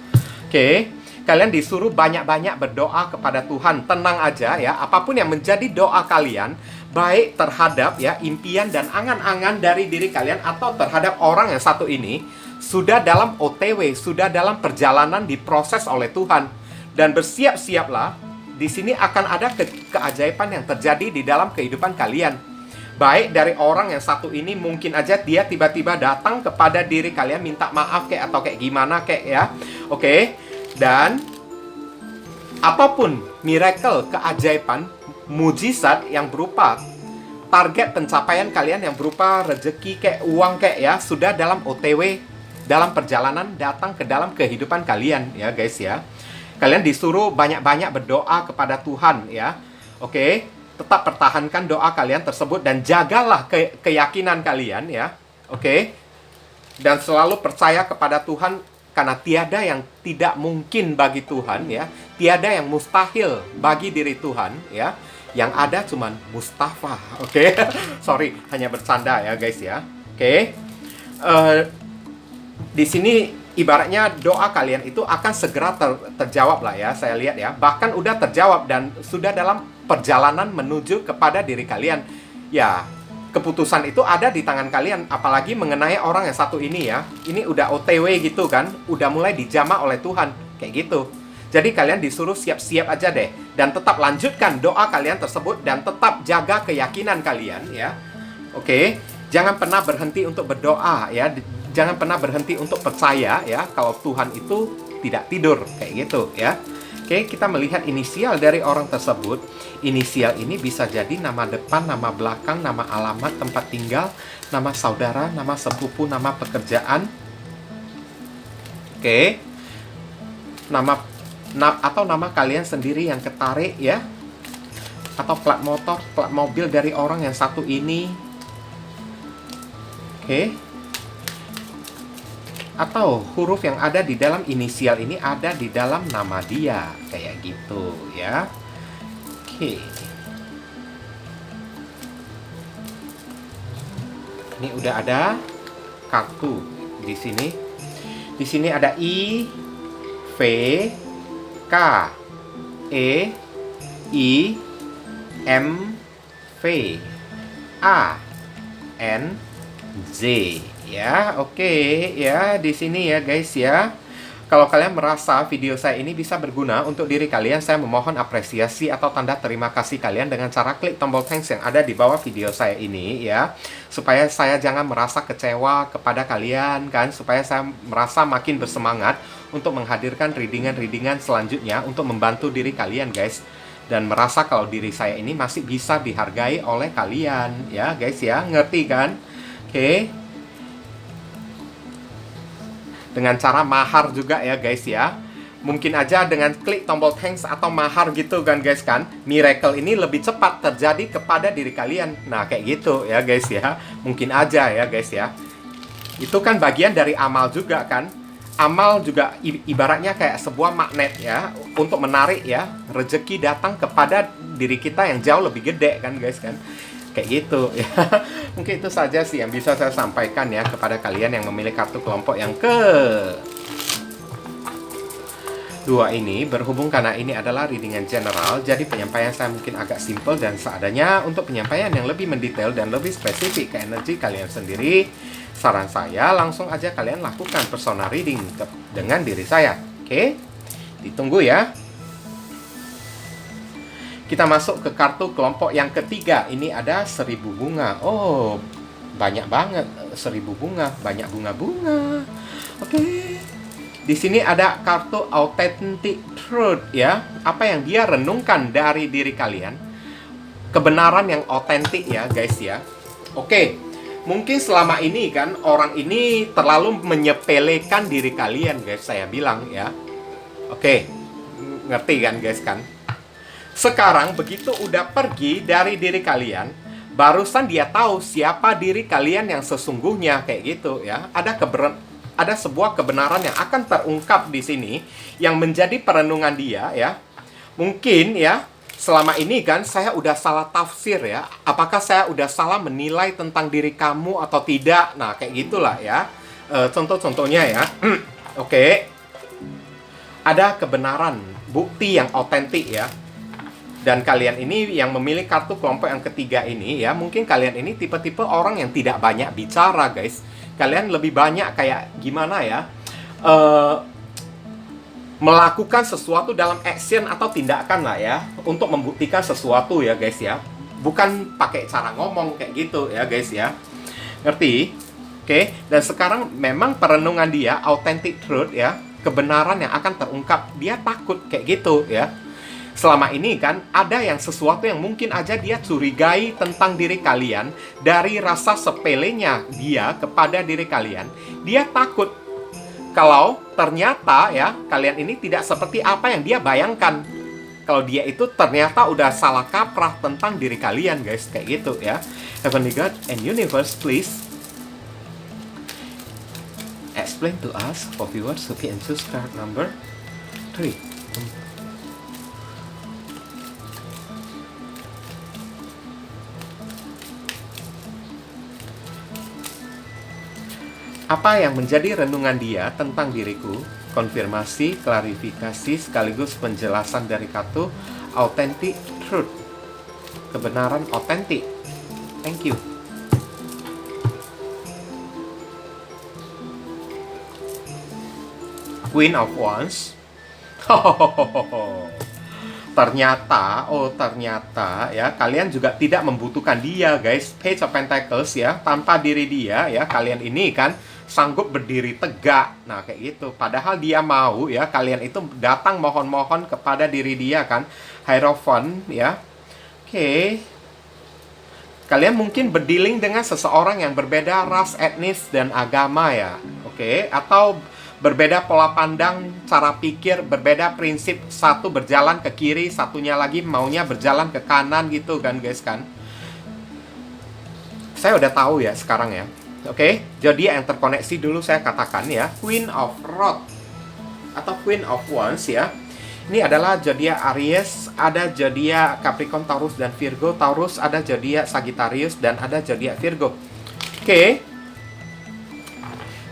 Oke, kalian disuruh banyak-banyak berdoa kepada Tuhan. Tenang aja ya, apapun yang menjadi doa kalian, baik terhadap ya impian dan angan-angan dari diri kalian atau terhadap orang yang satu ini, sudah dalam OTW, sudah dalam perjalanan diproses oleh Tuhan. Dan bersiap-siaplah, di sini akan ada keajaiban yang terjadi di dalam kehidupan kalian. Baik dari orang yang satu ini, mungkin aja dia tiba-tiba datang kepada diri kalian minta maaf kayak atau kayak gimana kayak ya. Oke. Dan apapun miracle, keajaiban, mujizat yang berupa target pencapaian kalian yang berupa rezeki kayak uang kayak ya, sudah dalam OTW, dalam perjalanan datang ke dalam kehidupan kalian ya guys ya. Kalian disuruh banyak-banyak berdoa kepada Tuhan ya. Oke, tetap pertahankan doa kalian tersebut dan jagalah keyakinan kalian ya. Oke. Dan selalu percaya kepada Tuhan, karena tiada yang tidak mungkin bagi Tuhan ya. Tiada yang mustahil bagi diri Tuhan ya. Yang ada cuman Mustafa. Oke. Sorry, hanya bercanda ya guys ya. Oke. Di sini ibaratnya doa kalian itu akan segera terjawab lah ya, saya lihat ya. Bahkan udah terjawab dan sudah dalam perjalanan menuju kepada diri kalian. Ya, keputusan itu ada di tangan kalian. Apalagi mengenai orang yang satu ini ya. Ini udah OTW gitu kan. Udah mulai dijamah oleh Tuhan. Kayak gitu. Jadi kalian disuruh siap-siap aja deh. Dan tetap lanjutkan doa kalian tersebut. Dan tetap jaga keyakinan kalian ya. Oke. Jangan pernah berhenti untuk berdoa ya. Jangan pernah berhenti untuk percaya ya, kalau Tuhan itu tidak tidur, kayak gitu ya. Oke, kita melihat inisial dari orang tersebut. Inisial ini bisa jadi nama depan, nama belakang, nama alamat tempat tinggal, nama saudara, nama sepupu, nama pekerjaan. Oke. Atau nama kalian sendiri yang ketarik ya. Atau plat motor, plat mobil dari orang yang satu ini. Oke. Atau huruf yang ada di dalam inisial ini ada di dalam nama dia, kayak gitu ya. Oke. Ini udah ada kartu di sini. Di sini ada I, V, K, E, I, M, V, A, N, Z. Ya, oke ya, di sini ya guys ya. Kalau kalian merasa video saya ini bisa berguna untuk diri kalian, saya memohon apresiasi atau tanda terima kasih kalian dengan cara klik tombol thanks yang ada di bawah video saya ini ya. Supaya saya jangan merasa kecewa kepada kalian kan, supaya saya merasa makin bersemangat untuk menghadirkan readingan-readingan selanjutnya untuk membantu diri kalian guys. Dan merasa kalau diri saya ini masih bisa dihargai oleh kalian ya guys ya, ngerti kan? Oke. Dengan cara mahar juga ya guys ya. Mungkin aja dengan klik tombol thanks atau mahar gitu kan guys kan, miracle ini lebih cepat terjadi kepada diri kalian. Nah kayak gitu ya guys ya. Mungkin aja ya guys ya. Itu kan bagian dari amal juga kan. Amal juga ibaratnya kayak sebuah magnet ya, untuk menarik ya rezeki datang kepada diri kita yang jauh lebih gede kan guys kan. Kayak gitu ya. Mungkin itu saja sih yang bisa saya sampaikan ya kepada kalian yang memilih kartu kelompok yang dua ini. Berhubung karena ini adalah readingan general, jadi penyampaian saya mungkin agak simple dan seadanya. Untuk penyampaian yang lebih mendetail dan lebih spesifik ke energi kalian sendiri, saran saya langsung aja kalian lakukan personal reading dengan diri saya. Oke? Ditunggu ya. Kita masuk ke kartu kelompok yang ketiga. Ini ada 1000 bunga. Oh, banyak banget 1000 bunga, banyak bunga-bunga. Oke. Di sini ada kartu authentic truth ya. Apa yang dia renungkan dari diri kalian? Kebenaran yang otentik ya, guys ya. Oke. Mungkin selama ini kan orang ini terlalu menyepelekan diri kalian, guys, saya bilang ya. Oke. Ngerti kan, guys kan? Sekarang begitu udah pergi dari diri kalian, barusan dia tahu siapa diri kalian yang sesungguhnya, kayak gitu ya. Ada sebuah kebenaran yang akan terungkap di sini yang menjadi perenungan dia ya. Mungkin ya, selama ini kan saya udah salah tafsir ya. Apakah saya udah salah menilai tentang diri kamu atau tidak? Nah, kayak gitulah ya. Contoh-contohnya ya. Oke. Ada kebenaran, bukti yang otentik ya. Dan kalian ini yang memilih kartu kelompok yang ketiga ini ya, mungkin kalian ini tipe-tipe orang yang tidak banyak bicara guys. Kalian lebih banyak kayak gimana ya, melakukan sesuatu dalam action atau tindakan lah ya, untuk membuktikan sesuatu ya guys ya. Bukan pakai cara ngomong kayak gitu ya guys ya. Ngerti? Oke. Dan sekarang memang perenungan dia authentic truth ya, kebenaran yang akan terungkap. Dia takut kayak gitu ya. Selama ini kan ada yang sesuatu yang mungkin aja dia curigai tentang diri kalian dari rasa sepelenya dia kepada diri kalian. Dia takut kalau ternyata ya kalian ini tidak seperti apa yang dia bayangkan. Kalau dia itu ternyata udah salah kaprah tentang diri kalian guys, kayak gitu ya. Heavenly God and Universe, please explain to us for viewers who can choose card number 3. Apa yang menjadi renungan dia tentang diriku? Konfirmasi, klarifikasi, sekaligus penjelasan dari kartu authentic truth. Kebenaran otentik. Thank you. Queen of Wands. Ternyata ya kalian juga tidak membutuhkan dia guys. Page of Pentacles ya, tanpa diri dia ya kalian ini kan sanggup berdiri tegak. Nah kayak gitu. Padahal dia mau ya kalian itu datang mohon-mohon kepada diri dia kan. Hierophant ya. Oke. Kalian mungkin berdealing dengan seseorang yang berbeda ras, etnis, dan agama ya. Oke. Atau berbeda pola pandang, cara pikir, berbeda prinsip. Satu berjalan ke kiri, satunya lagi maunya berjalan ke kanan gitu kan guys kan. Saya udah tahu ya sekarang ya. Oke, zodiak yang terkoneksi dulu saya katakan ya, Queen of Rod atau Queen of Wands ya. Ini adalah zodiak Aries, ada zodiak Capricorn, Taurus dan Virgo. Taurus ada zodiak Sagittarius dan ada zodiak Virgo. Oke.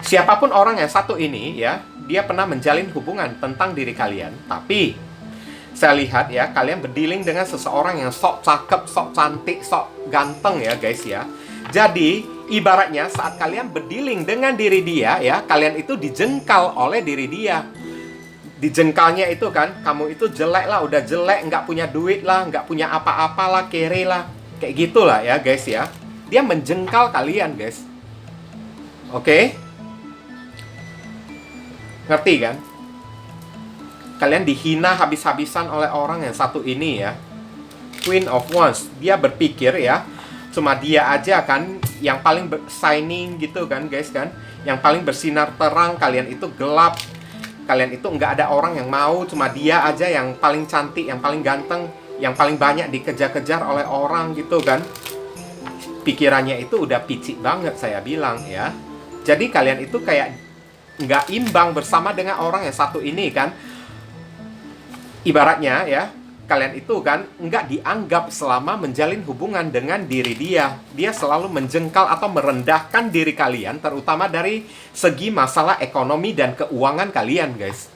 Siapapun orang yang satu ini ya, dia pernah menjalin hubungan tentang diri kalian, tapi saya lihat ya, kalian berdealing dengan seseorang yang sok cakep, sok cantik, sok ganteng ya guys ya. Jadi, ibaratnya saat kalian berdealing dengan diri dia ya, kalian itu dijengkal oleh diri dia. Dijengkalnya itu kan, kamu itu jelek lah, udah jelek, nggak punya duit lah, nggak punya apa-apa lah, kere lah. Kayak gitulah ya guys ya. Dia menjengkal kalian guys. Oke? Ngerti kan? Kalian dihina habis-habisan oleh orang yang satu ini ya. Queen of Wands. Dia berpikir ya, cuma dia aja kan yang paling shining gitu kan guys kan. Yang paling bersinar terang, kalian itu gelap. Kalian itu nggak ada orang yang mau, cuma dia aja yang paling cantik, yang paling ganteng, yang paling banyak dikejar-kejar oleh orang gitu kan. Pikirannya itu udah picik banget saya bilang ya. Jadi kalian itu kayak nggak imbang bersama dengan orang yang satu ini kan. Ibaratnya ya, kalian itu kan nggak dianggap selama menjalin hubungan dengan diri dia. Dia selalu menjengkal atau merendahkan diri kalian, terutama dari segi masalah ekonomi dan keuangan kalian, guys.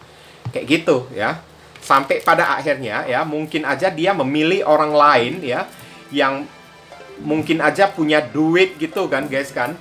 Kayak gitu ya. Sampai pada akhirnya ya, mungkin aja dia memilih orang lain ya, yang mungkin aja punya duit gitu kan, guys kan.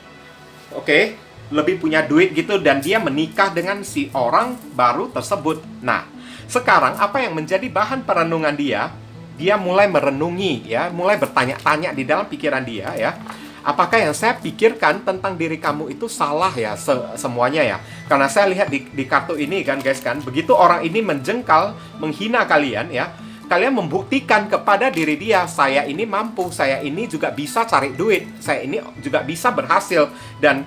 Oke, lebih punya duit gitu, dan dia menikah dengan si orang baru tersebut. Nah, sekarang apa yang menjadi bahan perenungan dia? Dia mulai merenungi ya, mulai bertanya-tanya di dalam pikiran dia ya. Apakah yang saya pikirkan tentang diri kamu itu salah ya semuanya ya? Karena saya lihat di kartu ini kan guys kan, begitu orang ini menjengkal, menghina kalian ya, kalian membuktikan kepada diri dia, saya ini mampu, saya ini juga bisa cari duit, saya ini juga bisa berhasil. Dan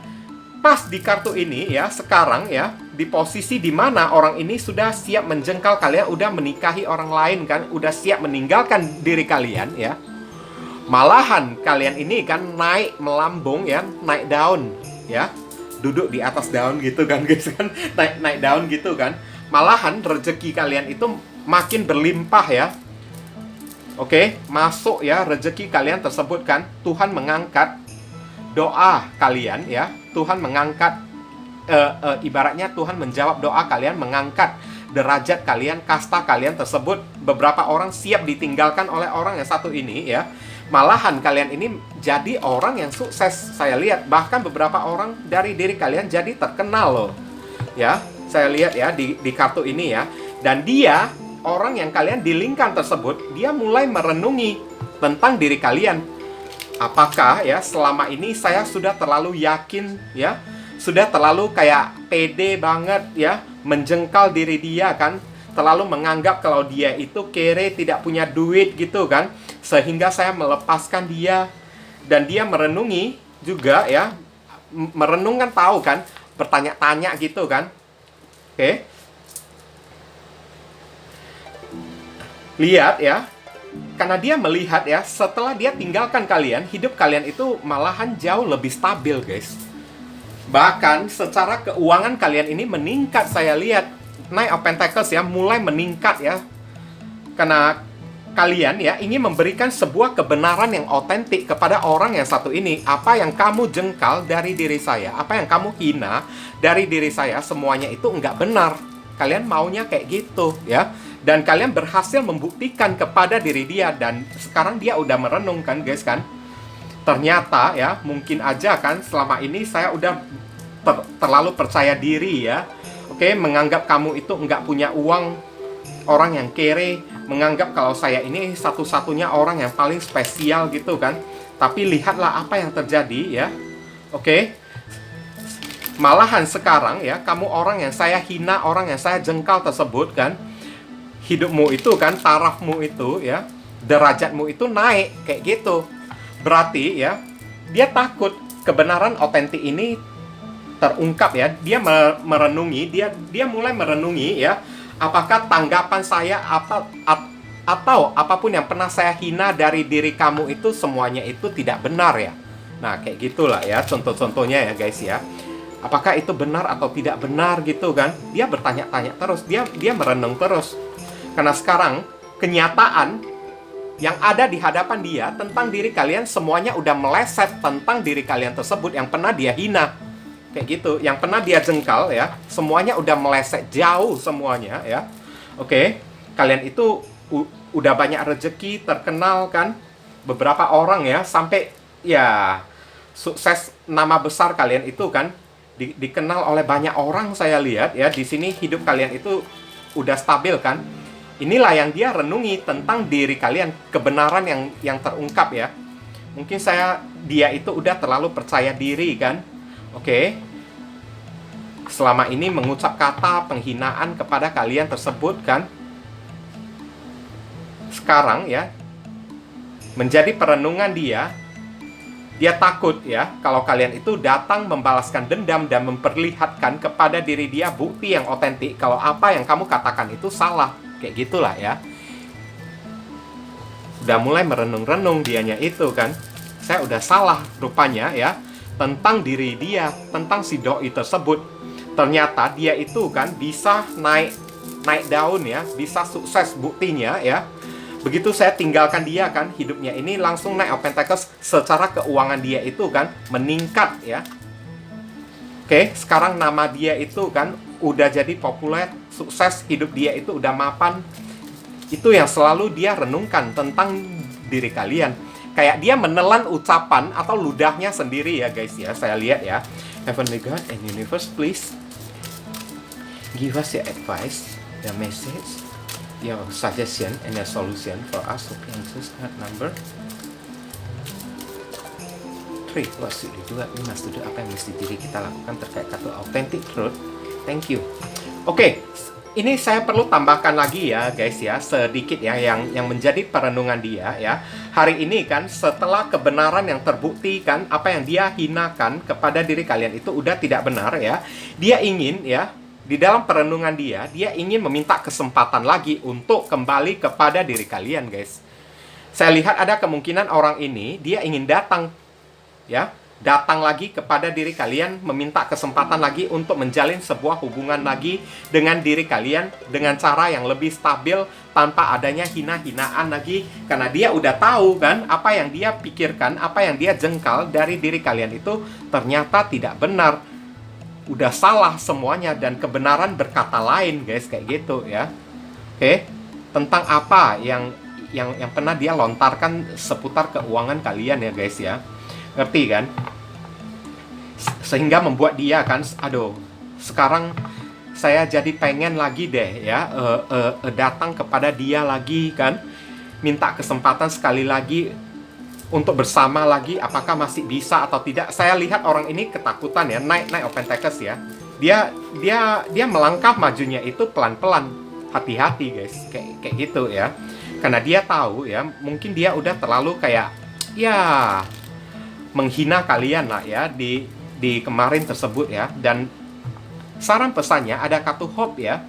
pas di kartu ini ya, sekarang ya, di posisi dimana orang ini sudah siap menjengkal kalian, udah menikahi orang lain kan, udah siap meninggalkan diri kalian ya. Malahan kalian ini kan naik melambung ya, naik daun ya, duduk di atas daun gitu kan guys kan, naik daun gitu kan. Malahan rezeki kalian itu makin berlimpah ya. Oke, masuk ya rezeki kalian tersebut kan. Tuhan mengangkat doa kalian ya. Tuhan mengangkat ibaratnya Tuhan menjawab doa kalian, mengangkat derajat kalian, kasta kalian tersebut. Beberapa orang siap ditinggalkan oleh orang yang satu ini ya. Malahan kalian ini jadi orang yang sukses. Saya lihat bahkan beberapa orang dari diri kalian jadi terkenal loh. Ya, saya lihat ya di kartu ini ya. Dan dia, orang yang kalian dilingkan tersebut, dia mulai merenungi tentang diri kalian. Apakah ya selama ini saya sudah terlalu yakin ya, sudah terlalu kayak pede banget ya, menjengkal diri dia kan, terlalu menganggap kalau dia itu kere, tidak punya duit gitu kan, sehingga saya melepaskan dia. Dan dia merenungi juga ya, merenungkan, tahu kan, bertanya-tanya gitu kan. Oke, lihat ya, karena dia melihat ya, setelah dia tinggalkan kalian, hidup kalian itu malahan jauh lebih stabil guys. Bahkan secara keuangan kalian ini meningkat. Saya lihat Knight of Pentacles ya, mulai meningkat ya. Karena kalian ya ingin memberikan sebuah kebenaran yang otentik kepada orang yang satu ini. Apa yang kamu jengkal dari diri saya, apa yang kamu hina dari diri saya, semuanya itu enggak benar. Kalian maunya kayak gitu ya. Dan kalian berhasil membuktikan kepada diri dia. Dan sekarang dia udah merenung kan guys kan. Ternyata ya, mungkin aja kan selama ini saya udah terlalu percaya diri ya. Oke, menganggap kamu itu nggak punya uang, orang yang kere, menganggap kalau saya ini satu-satunya orang yang paling spesial gitu kan. Tapi lihatlah apa yang terjadi ya. Oke, malahan sekarang ya, kamu orang yang saya hina, orang yang saya jengkal tersebut kan, hidupmu itu kan, tarafmu itu ya, derajatmu itu naik kayak gitu. Berarti ya, dia takut kebenaran otentik ini terungkap ya. Dia merenungi, dia mulai merenungi ya, apakah tanggapan saya atau apapun yang pernah saya hina dari diri kamu itu semuanya itu tidak benar ya. Nah, kayak gitulah ya contoh-contohnya ya guys ya. Apakah itu benar atau tidak benar gitu kan? Dia bertanya-tanya terus, dia merenung terus. Karena sekarang kenyataan yang ada di hadapan dia tentang diri kalian semuanya udah meleset tentang diri kalian tersebut yang pernah dia hina. Kayak gitu, yang pernah dia jengkal ya, semuanya udah meleset jauh semuanya ya. Oke, kalian itu udah banyak rezeki, terkenal kan? Beberapa orang ya, sampai ya sukses, nama besar kalian itu kan dikenal oleh banyak orang. Saya lihat ya di sini hidup kalian itu udah stabil kan. Inilah yang dia renungi tentang diri kalian, kebenaran yang terungkap ya. Mungkin dia itu udah terlalu percaya diri kan. Oke. Selama ini mengucap kata penghinaan kepada kalian tersebut kan. Sekarang ya menjadi perenungan dia takut ya kalau kalian itu datang membalaskan dendam dan memperlihatkan kepada diri dia bukti yang otentik kalau apa yang kamu katakan itu salah. Kayak gitulah ya. Udah mulai merenung-renung dianya itu kan. Saya udah salah rupanya ya tentang diri dia, tentang si doi tersebut. Ternyata dia itu kan bisa naik daun ya, bisa sukses buktinya ya. Begitu saya tinggalkan dia kan, hidupnya ini langsung naik open tackles, secara keuangan dia itu kan meningkat ya. Oke, sekarang nama dia itu kan udah jadi populer, sukses, hidup dia itu udah mapan. Itu yang selalu dia renungkan tentang diri kalian. Kayak dia menelan ucapan atau ludahnya sendiri ya guys ya, saya lihat ya. Heavenly God and Universe, please give us your advice, your message, your suggestion and your solution for us to answer that number 3. What should we do? We must do. Apa yang mesti diri kita lakukan terkait kata authentic truth? Thank you. Oke, ini saya perlu tambahkan lagi ya guys ya, sedikit ya yang menjadi perenungan dia ya. Hari ini kan setelah kebenaran yang terbukti kan, apa yang dia hinakan kepada diri kalian itu udah tidak benar ya. Dia ingin ya, di dalam perenungan dia ingin meminta kesempatan lagi untuk kembali kepada diri kalian guys. Saya lihat ada kemungkinan orang ini dia ingin datang lagi kepada diri kalian, meminta kesempatan lagi untuk menjalin sebuah hubungan lagi dengan diri kalian dengan cara yang lebih stabil tanpa adanya hina-hinaan lagi, karena dia udah tahu kan apa yang dia pikirkan, apa yang dia jengkal dari diri kalian itu ternyata tidak benar, udah salah semuanya dan kebenaran berkata lain guys, kayak gitu ya. Oke, tentang apa yang pernah dia lontarkan seputar keuangan kalian ya guys ya. Ngerti kan? Sehingga membuat dia kan, aduh, sekarang saya jadi pengen lagi deh ya, datang kepada dia lagi kan, minta kesempatan sekali lagi untuk bersama lagi, apakah masih bisa atau tidak. Saya lihat orang ini ketakutan ya, naik open tackles ya. Dia melangkah majunya itu pelan-pelan, hati-hati guys, kayak gitu ya. Karena dia tahu ya, mungkin dia udah terlalu kayak ya menghina kalian lah ya di kemarin tersebut ya. Dan saran pesannya ada kata hope ya.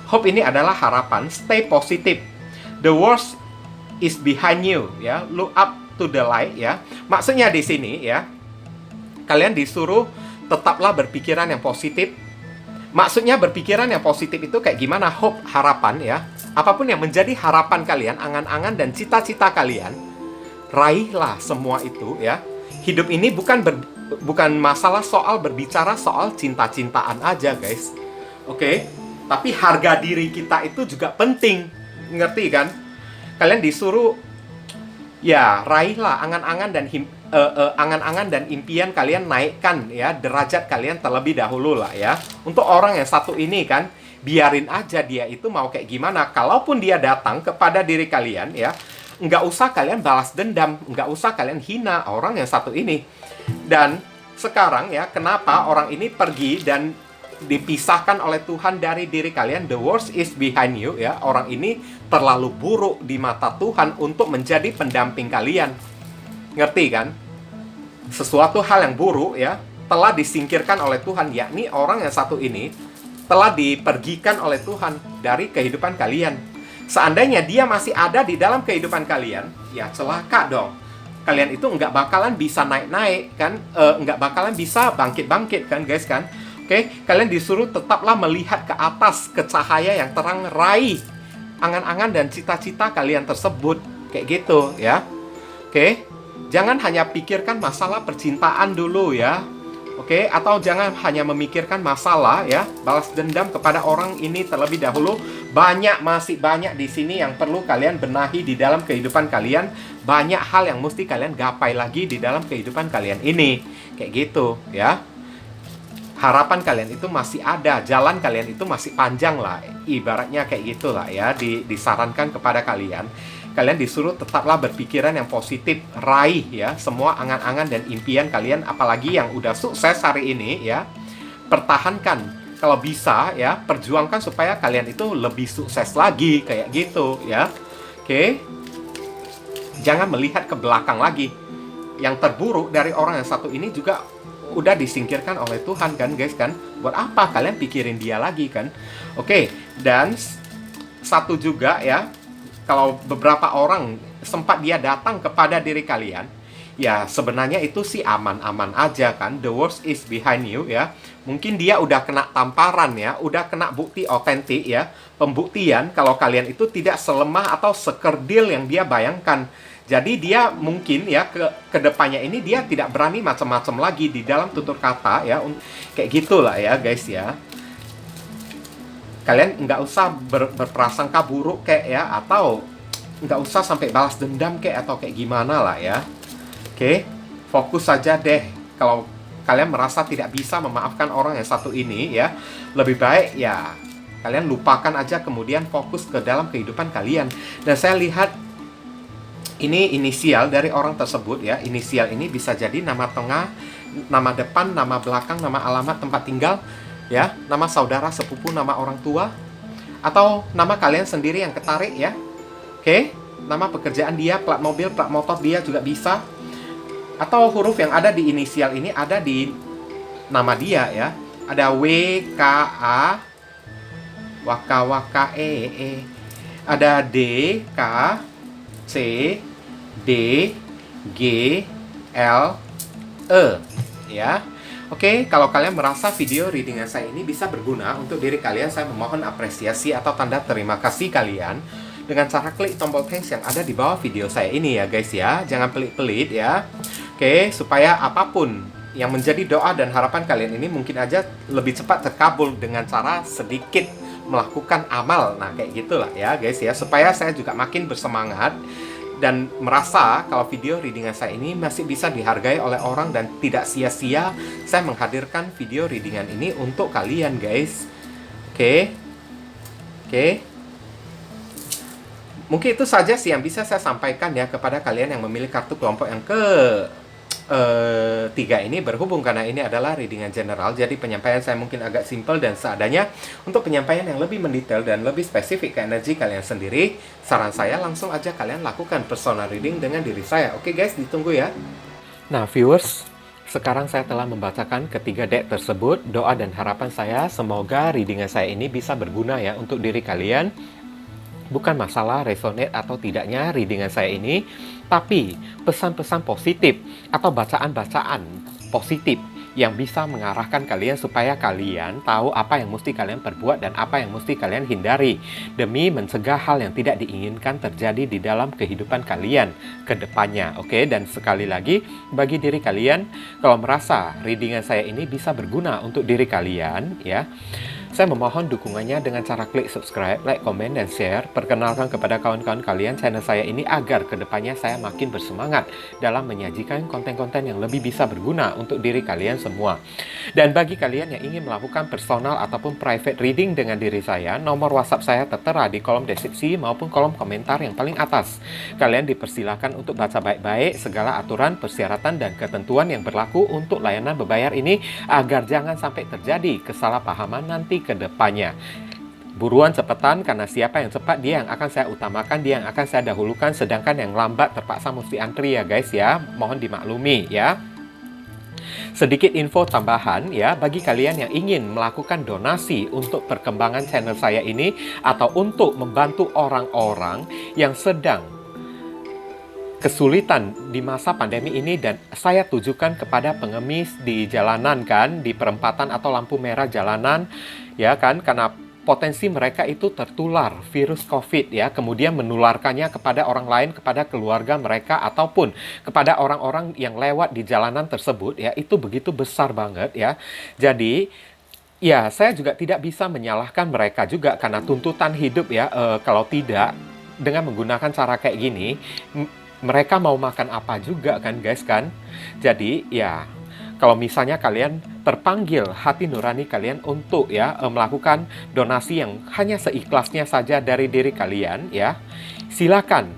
Hope ini adalah harapan, stay positive. The worst is behind you ya. Look up to the light ya. Maksudnya di sini ya, kalian disuruh tetaplah berpikiran yang positif. Maksudnya berpikiran yang positif itu kayak gimana? Hope, harapan ya. Apapun yang menjadi harapan kalian, angan-angan dan cita-cita kalian, raihlah semua itu ya. Hidup ini bukan masalah soal berbicara soal cinta-cintaan aja guys. Oke? Tapi harga diri kita itu juga penting. Ngerti kan? Kalian disuruh ya raihlah angan-angan dan impian kalian, naikkan ya derajat kalian terlebih dahulu lah ya. Untuk orang yang satu ini kan, biarin aja dia itu mau kayak gimana. Kalaupun dia datang kepada diri kalian ya, nggak usah kalian balas dendam, nggak usah kalian hina orang yang satu ini. Dan sekarang ya, kenapa orang ini pergi dan dipisahkan oleh Tuhan dari diri kalian? The worst is behind you ya. Orang ini terlalu buruk di mata Tuhan untuk menjadi pendamping kalian. Ngerti kan? Sesuatu hal yang buruk ya telah disingkirkan oleh Tuhan, yakni orang yang satu ini telah dipergikan oleh Tuhan dari kehidupan kalian. Seandainya dia masih ada di dalam kehidupan kalian, ya celaka dong. kalian itu nggak bakalan bisa naik-naik kan, nggak bakalan bisa bangkit-bangkit kan guys kan. Oke, kalian disuruh tetaplah melihat ke atas, ke cahaya yang terang, raih angan-angan dan cita-cita kalian tersebut, kayak gitu ya. Oke, jangan hanya pikirkan masalah percintaan dulu ya. Oke, atau jangan hanya memikirkan masalah ya, balas dendam kepada orang ini terlebih dahulu. Masih banyak di sini yang perlu kalian benahi di dalam kehidupan kalian. Banyak hal yang mesti kalian gapai lagi di dalam kehidupan kalian ini. Kayak gitu ya. Harapan kalian itu masih ada, jalan kalian itu masih panjang lah. Ibaratnya kayak gitulah ya, disarankan kepada kalian. Kalian disuruh tetaplah berpikiran yang positif, raih ya semua angan-angan dan impian kalian, apalagi yang udah sukses hari ini ya. Pertahankan, kalau bisa ya, perjuangkan supaya kalian itu lebih sukses lagi, kayak gitu ya. Oke. Jangan melihat ke belakang lagi. Yang terburuk dari orang yang satu ini juga udah disingkirkan oleh Tuhan kan guys kan. Buat apa kalian pikirin dia lagi kan? Oke, dan satu juga ya, kalau beberapa orang sempat dia datang kepada diri kalian, ya sebenarnya itu sih aman-aman aja kan. The worst is behind you ya. Mungkin dia udah kena tamparan ya, udah kena bukti otentik ya, pembuktian kalau kalian itu tidak selemah atau sekerdil yang dia bayangkan. Jadi dia mungkin ya ke depannya ini dia tidak berani macam-macam lagi di dalam tutur kata ya, kayak gitulah ya guys ya. Kalian nggak usah berprasangka buruk kayak ya, atau nggak usah sampai balas dendam kayak atau kayak gimana lah ya. Oke, fokus saja deh. Kalau kalian merasa tidak bisa memaafkan orang yang satu ini ya, lebih baik ya kalian lupakan aja, kemudian fokus ke dalam kehidupan kalian. Dan saya lihat ini inisial dari orang tersebut ya. Inisial ini bisa jadi nama tengah, nama depan, nama belakang, nama alamat tempat tinggal ya, nama saudara sepupu, nama orang tua, atau nama kalian sendiri yang ketarik ya. Oke, nama pekerjaan dia, plat mobil, plat motor dia juga bisa. Atau huruf yang ada di inisial ini ada di nama dia ya. Ada W, K, A, Waka, E. Ada D, K, C, D, G, L, E ya. Oke, kalau kalian merasa video readingan saya ini bisa berguna untuk diri kalian, saya memohon apresiasi atau tanda terima kasih kalian dengan cara klik tombol thanks yang ada di bawah video saya ini ya guys ya. Jangan pelit-pelit ya. Oke, supaya apapun yang menjadi doa dan harapan kalian ini mungkin aja lebih cepat terkabul dengan cara sedikit melakukan amal. Nah, kayak gitulah ya guys ya, supaya saya juga makin bersemangat dan merasa kalau video readingan saya ini masih bisa dihargai oleh orang dan tidak sia-sia saya menghadirkan video readingan ini untuk kalian guys. Oke. Mungkin itu saja sih yang bisa saya sampaikan ya kepada kalian yang memilih kartu kelompok yang tiga ini, berhubung karena ini adalah readingan general, jadi penyampaian saya mungkin agak simple dan seadanya. Untuk penyampaian yang lebih mendetail dan lebih spesifik ke energi kalian sendiri, saran saya langsung aja kalian lakukan personal reading dengan diri saya. Oke guys, ditunggu ya. Nah viewers, sekarang saya telah membacakan ketiga deck tersebut. Doa dan harapan saya semoga readingan saya ini bisa berguna ya untuk diri kalian. Bukan masalah resonate atau tidaknya readingan saya ini, tapi pesan-pesan positif atau bacaan-bacaan positif yang bisa mengarahkan kalian supaya kalian tahu apa yang mesti kalian perbuat dan apa yang mesti kalian hindari demi mencegah hal yang tidak diinginkan terjadi di dalam kehidupan kalian ke depannya. Oke, dan sekali lagi bagi diri kalian, kalau merasa readingan saya ini bisa berguna untuk diri kalian ya, saya memohon dukungannya dengan cara klik subscribe, like, komen, dan share. Perkenalkan kepada kawan-kawan kalian channel saya ini agar kedepannya saya makin bersemangat dalam menyajikan konten-konten yang lebih bisa berguna untuk diri kalian semua. Dan bagi kalian yang ingin melakukan personal ataupun private reading dengan diri saya, nomor WhatsApp saya tertera di kolom deskripsi maupun kolom komentar yang paling atas. Kalian dipersilakan untuk baca baik-baik segala aturan, persyaratan, dan ketentuan yang berlaku untuk layanan berbayar ini agar jangan sampai terjadi kesalahpahaman nanti ke depannya. Buruan cepetan, karena siapa yang cepat dia yang akan saya utamakan, dia yang akan saya dahulukan, sedangkan yang lambat terpaksa mesti antri ya guys ya. Mohon dimaklumi ya. Sedikit info tambahan ya, bagi kalian yang ingin melakukan donasi untuk perkembangan channel saya ini atau untuk membantu orang-orang yang sedang kesulitan di masa pandemi ini, dan saya tujukan kepada pengemis di jalanan kan, di perempatan atau lampu merah jalanan, ya kan, karena potensi mereka itu tertular virus COVID ya, kemudian menularkannya kepada orang lain, kepada keluarga mereka ataupun kepada orang-orang yang lewat di jalanan tersebut ya, itu begitu besar banget ya. Jadi ya, saya juga tidak bisa menyalahkan mereka juga karena tuntutan hidup ya. Kalau tidak, dengan menggunakan cara kayak gini, mereka mau makan apa juga kan guys kan. Jadi ya, kalau misalnya kalian terpanggil hati nurani kalian untuk ya melakukan donasi yang hanya seikhlasnya saja dari diri kalian ya, silakan.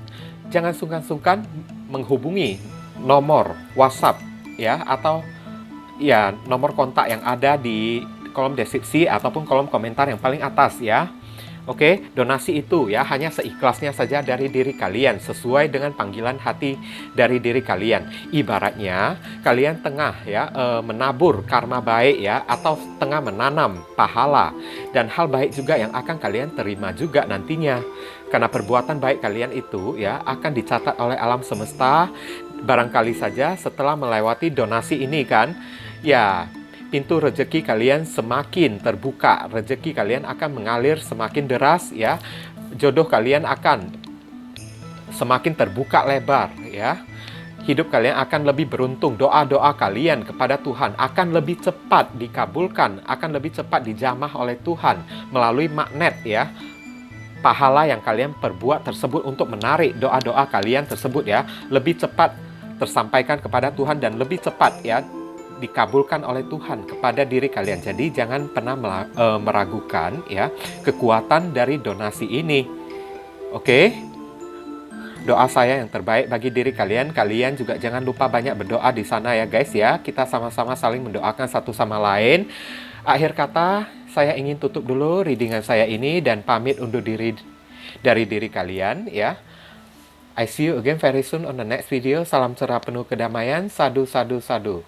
Jangan sungkan-sungkan menghubungi nomor WhatsApp ya, atau ya nomor kontak yang ada di kolom deskripsi ataupun kolom komentar yang paling atas ya. Oke, donasi itu ya hanya seikhlasnya saja dari diri kalian, sesuai dengan panggilan hati dari diri kalian. Ibaratnya kalian tengah ya menabur karma baik ya, atau tengah menanam pahala dan hal baik juga yang akan kalian terima juga nantinya. Karena perbuatan baik kalian itu ya akan dicatat oleh alam semesta. Barangkali saja setelah melewati donasi ini kan, ya pintu rezeki kalian semakin terbuka, rezeki kalian akan mengalir semakin deras ya, jodoh kalian akan semakin terbuka lebar ya, hidup kalian akan lebih beruntung, doa-doa kalian kepada Tuhan akan lebih cepat dikabulkan, akan lebih cepat dijamah oleh Tuhan melalui magnet ya, pahala yang kalian perbuat tersebut untuk menarik doa-doa kalian tersebut ya, lebih cepat tersampaikan kepada Tuhan dan lebih cepat ya dikabulkan oleh Tuhan kepada diri kalian. Jadi jangan pernah meragukan ya kekuatan dari donasi ini. Oke? Doa saya yang terbaik bagi diri kalian. Kalian juga jangan lupa banyak berdoa di sana ya guys ya. Kita sama-sama saling mendoakan satu sama lain. Akhir kata, saya ingin tutup dulu readingan saya ini dan pamit undur diri dari diri kalian ya. I see you again very soon on the next video. Salam cerah penuh kedamaian. Sadu, sadu, sadu.